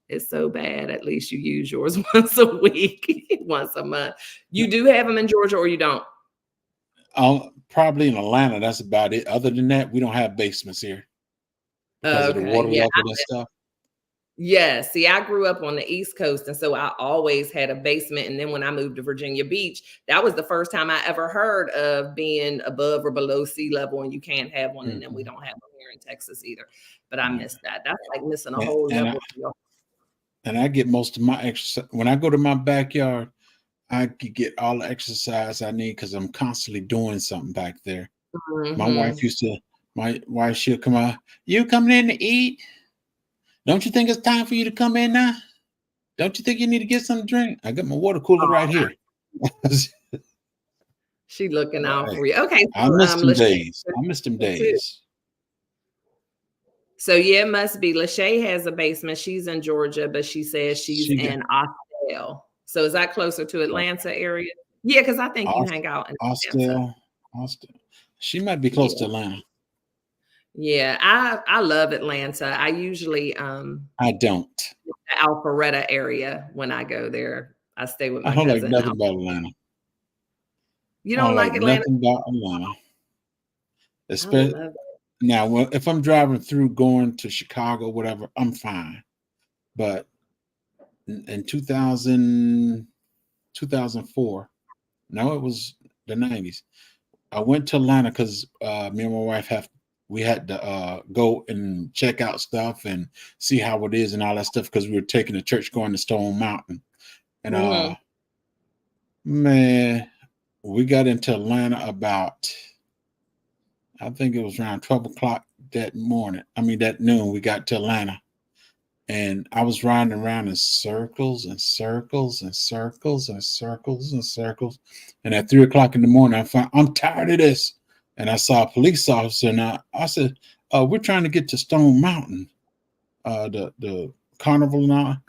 It's so bad. At least you use yours once a week, once a month. You do have them in Georgia or you don't? Probably in Atlanta. That's about it. Other than that, we don't have basements here because of the Okay. water Yeah. level and stuff. Yeah, see, I grew up on the East Coast, and so I always had a basement. And then when I moved to Virginia Beach, that was the first time I ever heard of being above or below sea level, and you can't have one. And then we don't have them here in Texas either. But I Yeah. missed that. That's like missing a And, whole and I level. and I get most of my exercise when I go to my backyard. I could get all the exercise I need because I'm constantly doing something back there. My wife Mm-hmm. used to. My wife, she'll come out. You coming in to eat? Don't you think it's time for you to come in now? Don't you think you need to get some drink? I got my water cooler right Oh, here. she looking But out hey, for you. Okay, I so missed them Lachey days. I missed them too. days. So yeah, it must be. Lachey has a basement. She's in Georgia, but she says she's She got in Austell. So is that closer to okay. Atlanta area? Yeah, because I think you Aust- hang out in Atlanta. Austell, Austell. She might be close to Yeah. Atlanta. Yeah, I love Atlanta. I usually I don't. the Alpharetta area when I go there. I stay with I my don't like cousin nothing now. about Atlanta. You I don't don't like like Atlanta? nothing about Atlanta. I Especially love now, if I'm driving through going to Chicago, whatever, I'm fine. But in 2004, no, it was the 90s. I went to Atlanta because me and my wife we had to go and check out stuff and see how it is and all that stuff because we were taking the church going to Stone Mountain. And it. man, we got into Atlanta about I think it was around 12 o'clock that morning. I mean that noon we got to Atlanta. And I was riding around in circles and circles and circles and circles and circles. And at 3 o'clock in the morning, I found I'm tired of this. And I saw a police officer, and I said, "We're trying to get to Stone Mountain, the carnival now.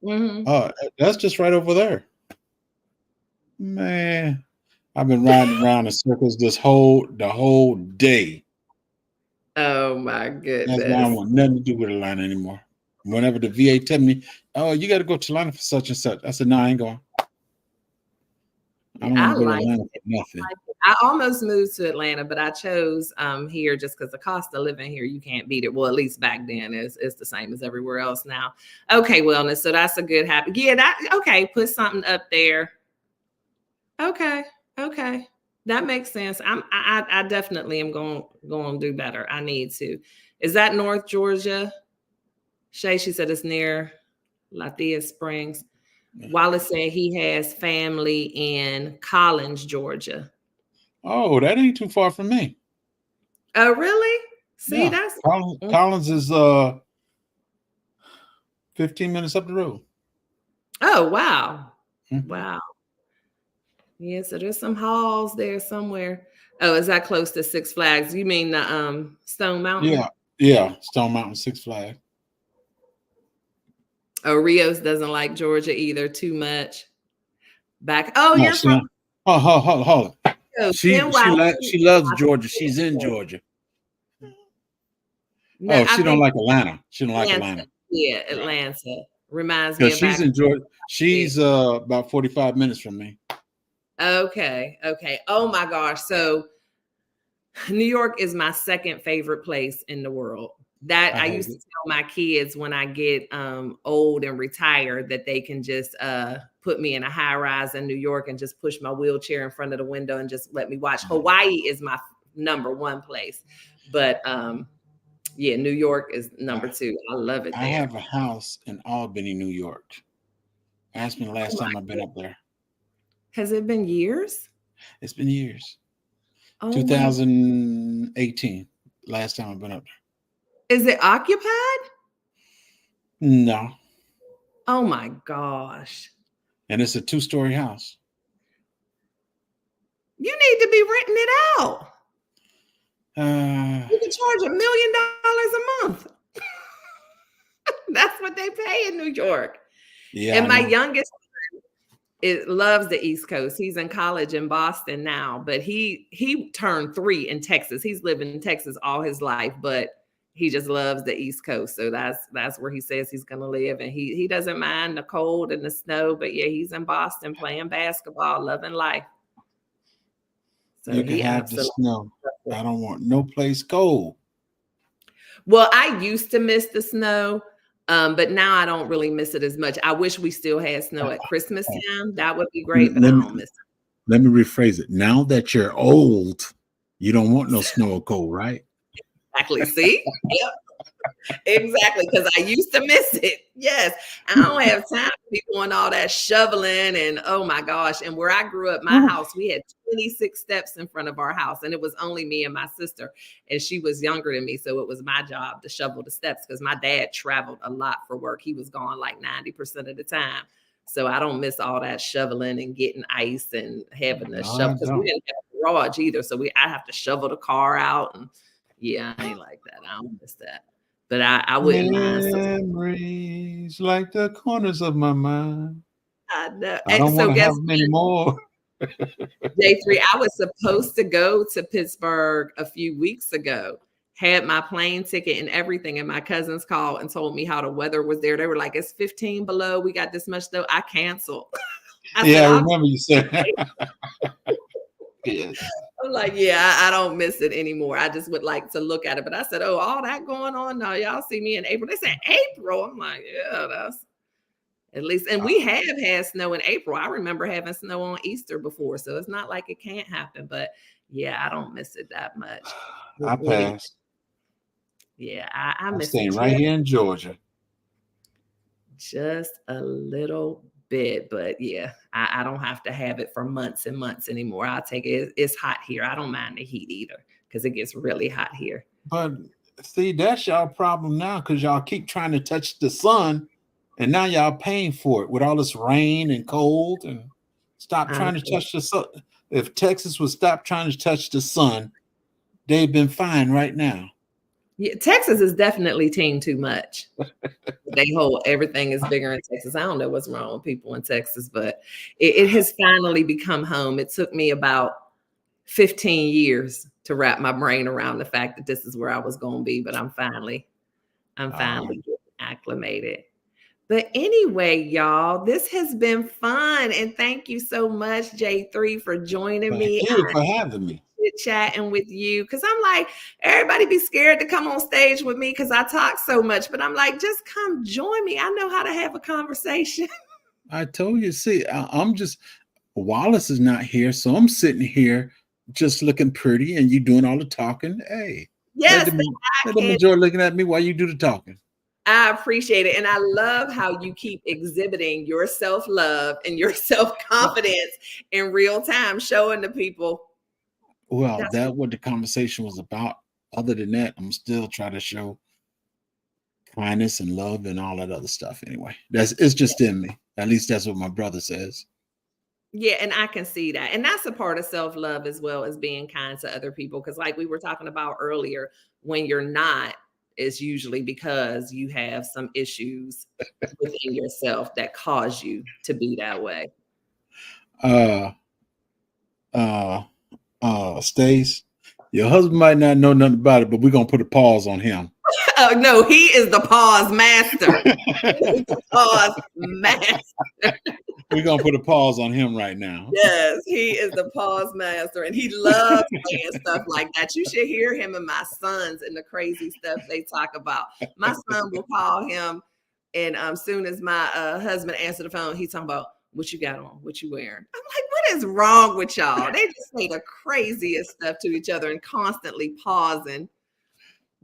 Mm-hmm. That's just right over there." Man, I've been riding around in circles the whole day. Oh my That's why I don't goodness. want nothing to do with Atlanta anymore. Whenever the VA tell me, "Oh, you got to go to Atlanta for such and such," I said, "No, I ain't going. I Yeah, don't want I to go to like Atlanta it. for nothing." I almost moved to Atlanta, but I chose here just because the cost of living here, you can't beat it. Well, at least back then is the same as everywhere else now. Okay, wellness. So that's a good habit. Yeah, that okay. Put something up there. Okay. Okay. That makes sense. I definitely am going to do better. I need to. Is that North Georgia? Shay, she said it's near Lithia Springs. Wallace said he has family in Collins, Georgia. Oh, that ain't too far from me. Oh, really? See, Yeah, that's Collins is 15 minutes up the road. Oh, wow. Mm-hmm. Wow. Yeah, so there's some halls there somewhere. Oh, is that close to Six Flags? You mean the Stone Mountain? Yeah, Stone Mountain, Six Flags. Oh, Rios doesn't like Georgia either too much. Oh, No, you're from hold on. oh, She loves Georgia. She's in Georgia. No, Oh, I she don't think like Atlanta. She don't like Atlanta. Atlanta. Yeah, Atlanta reminds me Because of she's back. in Georgia. She's about 45 minutes from me. Okay. Oh my gosh. So New York is my second favorite place in the world. That I used to tell my kids when I get old and retired that they can just put me in a high rise in New York and just push my wheelchair in front of the window and just let me watch. Hawaii is my number one place, but yeah, New York is number two. I love it there. I have a house in Albany, New York. Ask me the last time I've been up there. Has it been years? It's been years. Oh, 2018, last time I've been up there. Is it occupied? No. Oh my gosh. And it's a 2-story house. You need to be renting it out. You can charge $1 million a month. That's what they pay in New York. Yeah. And my youngest loves the East Coast. He's in college in Boston now, but he turned 3 in Texas. He's lived in Texas all his life, but he just loves the East Coast. So that's where he says he's going to live. And he doesn't mind the cold and the snow, but yeah, he's in Boston playing basketball, loving life. So you can have the snow. I don't want no place cold. Well, I used to miss the snow, but now I don't really miss it as much. I wish we still had snow at Christmas time. That would be great, but I don't miss it. Let me rephrase it. Now that you're old, you don't want no snow or cold, right? Exactly. See? Yep. Exactly, because I used to miss it. Yes, I don't have time to be doing all that shoveling and oh my gosh. And where I grew up, my house, we had 26 steps in front of our house, and it was only me and my sister, and she was younger than me, so it was my job to shovel the steps because my dad traveled a lot for work. He was gone like 90% of the time, so I don't miss all that shoveling and getting ice and having to shovel because we didn't have a garage either, so I have to shovel the car out, and yeah, I ain't like that. I don't miss that. But I wouldn't mind. Memories like the corners of my mind. I know. I don't want to have them anymore. J3, I was supposed to go to Pittsburgh a few weeks ago. Had my plane ticket and everything, and my cousins called and told me how the weather was there. They were like, "It's 15 below. We got this much though." I canceled. I remember you said. Yes. I'm like, yeah, I don't miss it anymore. I just would like to look at it. But I said, oh, all that going on now. Y'all see me in April. They said April. I'm like, yeah, that's at least. And we have had snow in April. I remember having snow on Easter before. So it's not like it can't happen. But yeah, I don't miss it that much. I passed. Yeah, I miss it. Staying right here in Georgia. Just a little bit, but yeah, I don't have to have it for months and months anymore. I'll take it. It's hot here. I don't mind the heat either because it gets really hot here. But see, that's y'all problem now because y'all keep trying to touch the sun, and now y'all paying for it with all this rain and cold. And stop trying to touch the sun. If Texas would stop trying to touch the sun, they've been fine right now. Yeah, Texas is definitely team too much. They hold everything is bigger in Texas. I don't know what's wrong with people in Texas, but it has finally become home. It took me about 15 years to wrap my brain around the fact that this is where I was going to be, but I'm finally getting acclimated. But anyway, y'all, this has been fun. And thank you so much, J3, for joining me. Thank you for having me. Chatting with you because I'm like, everybody be scared to come on stage with me because I talk so much, but I'm like, just come join me. I know how to have a conversation. I told you, see, I'm just, Wallace is not here, so I'm sitting here just looking pretty and you doing all the talking. Hey, let Yes, them I let them can. enjoy looking at me while you do the talking. I appreciate it. And I love how you keep exhibiting your self love and your self confidence in real time, showing the people. Well, That's that what the conversation was about. Other than that, I'm still trying to show kindness and love and all that other stuff. Anyway, it's just in me. At least that's what my brother says. Yeah, and I can see that. And that's a part of self-love as well as being kind to other people. Cause like we were talking about earlier, when you're not, it's usually because you have some issues within yourself that cause you to be that way. Uh, uh, Stace, your husband might not know nothing about it, but we're gonna put a pause on him. Oh no, he is the pause master. He is the pause master. We're gonna put a pause on him right now. Yes, he is the pause master, and he loves saying stuff like that. You should hear him and my sons and the crazy stuff they talk about. My son will call him, and soon as my husband answered the phone, he's talking about what you got on, what you wearing. I'm like, what is wrong with y'all? They just say the craziest stuff to each other and constantly pausing.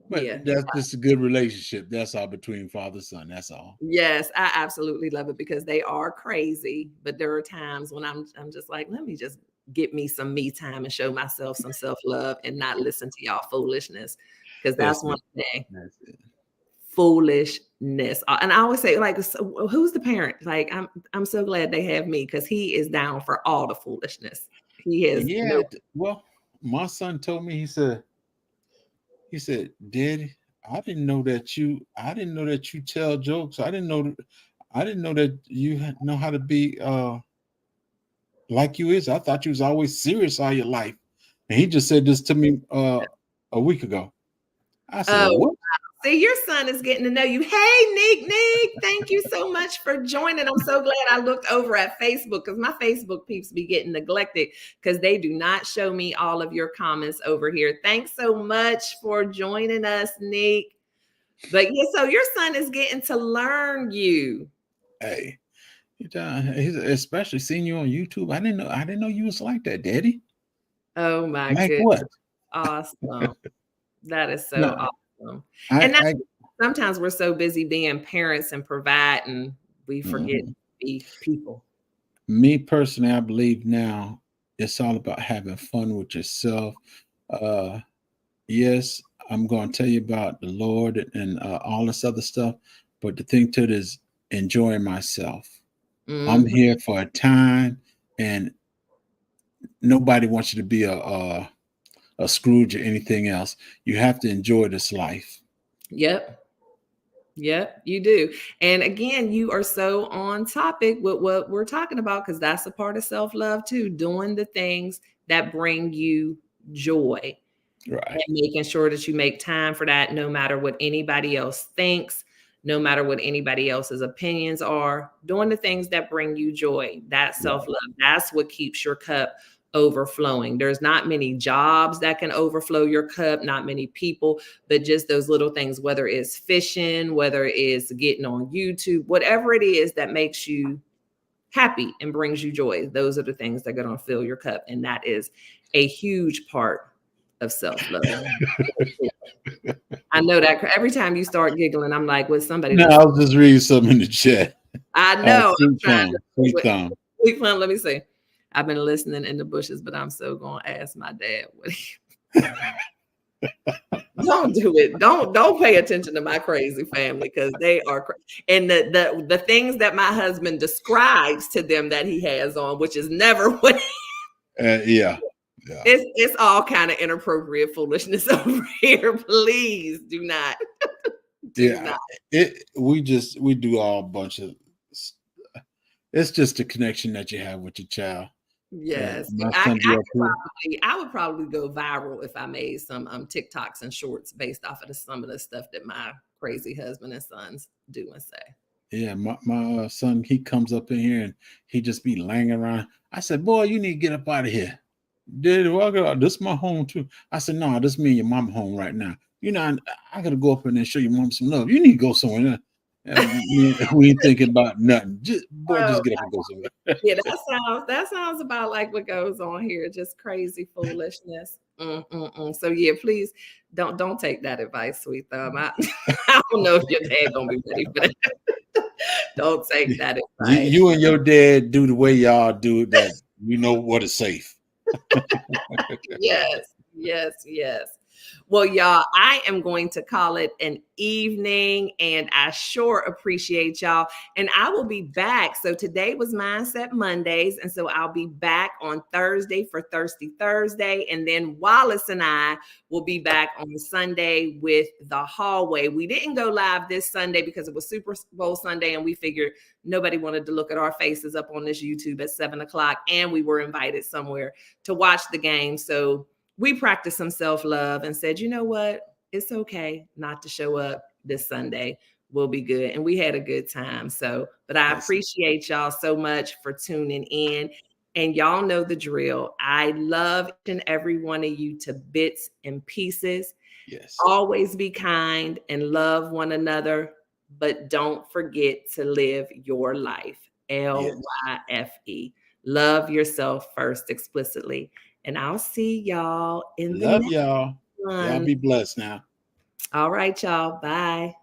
But Yeah. that's just a good relationship. That's all between father and son. That's all. Yes, I absolutely love it because they are crazy, but there are times when I'm just like, let me just get me some me time and show myself some self-love and not listen to y'all foolishness. Because that's That's one it. thing. That's it. Foolishness. And I always say, like, so who's the parent? Like, I'm so glad they have me because he is down for all the foolishness. He has Yeah. no. Well, my son told me. He said, Daddy, I didn't know that you tell jokes. I didn't know that you know how to be like you is. I thought you was always serious all your life. And he just said this to me a week ago. I said, Oh, what? see, your son is getting to know you. Hey, Nick, thank you so much for joining. I'm so glad I looked over at Facebook because my Facebook peeps be getting neglected because they do not show me all of your comments over here. Thanks so much for joining us, Nick. But yeah, so your son is getting to learn you. Hey, he's especially seeing you on YouTube. I didn't know you was like that, Daddy. Oh my Like goodness. what? Awesome. That is so No, awesome. I, And that, I sometimes we're so busy being parents and providing, we forget mhm. to be people. Me personally, I believe now it's all about having fun with yourself. Uh, yes, I'm going to tell you about the Lord and all this other stuff, but the thing to it is enjoying myself. I'm Mhm. here for a time, and nobody wants you to be a Scrooge or anything else. You have to enjoy this life. Yep. Yep, you do. And again, you are so on topic with what we're talking about because that's a part of self love too, doing the things that bring you joy and Right. making sure that you make time for that no matter what anybody else thinks, no matter what anybody else's opinions are, doing the things that bring you joy. That Right. self-love, that's what keeps your cup overflowing. There's not many jobs that can overflow your cup, not many people, but just those little things, whether it's fishing, whether it's getting on YouTube, whatever it is that makes you happy and brings you joy. Those are the things that are going to fill your cup. And that is a huge part of self love. I know that every time you start giggling, I'm like, was somebody No, listening? I'll just read something in the chat. I know. I'm Sweet trying to thumb. see Sweet what thumb. sweet fun. Let me see. I've been listening in the bushes, but I'm so going to ask my dad what he. Don't do it. Don't pay attention to my crazy family because they are and the things that my husband describes to them that he has on, which is never what Yeah. Yeah. it's all kind of inappropriate foolishness over here. Please do not. Do Yeah. not. We do all a bunch of it's just a connection that you have with your child. Yes. My I son I grew up could here. I would probably go viral if I made some TikToks and shorts based off of some of the stuff that my crazy husband and sons do and say. Yeah, my son, he comes up in here and he just be laying around. I said, boy, you need to get up out of here. Daddy, walk out. This is my home too. I said, no, this me and your mama home right now. You know, I gotta go up in there and show your mom some love. You need to go somewhere. We ain't thinking about nothing. Boy, Oh, just get up and go somewhere. yeah, that sounds about like what goes on here. Just crazy foolishness. So yeah, please don't take that advice, sweet thumb. I don't know if your dad gonna be ready for that. Don't take that advice. You and your dad do the way y'all do that. You know what is safe. Yes, yes, yes. Well, y'all, I am going to call it an evening, and I sure appreciate y'all. And I will be back. So today was Mindset Mondays, and so I'll be back on Thursday for Thirsty Thursday, and then Wallace and I will be back on Sunday with the hallway. We didn't go live this Sunday because it was Super Bowl Sunday, and we figured nobody wanted to look at our faces up on this YouTube at 7 o'clock, and we were invited somewhere to watch the game. So we practiced some self-love and said, you know what? It's okay not to show up this Sunday. We'll be good. And we had a good time. So, but I appreciate y'all so much for tuning in. And y'all know the drill. I love each and every one of you to bits and pieces. Yes. Always be kind and love one another, but don't forget to live your life. LYFE. Love yourself first explicitly. And I'll see y'all in the Love next y'all. one. Y'all be blessed now. All right, y'all. Bye.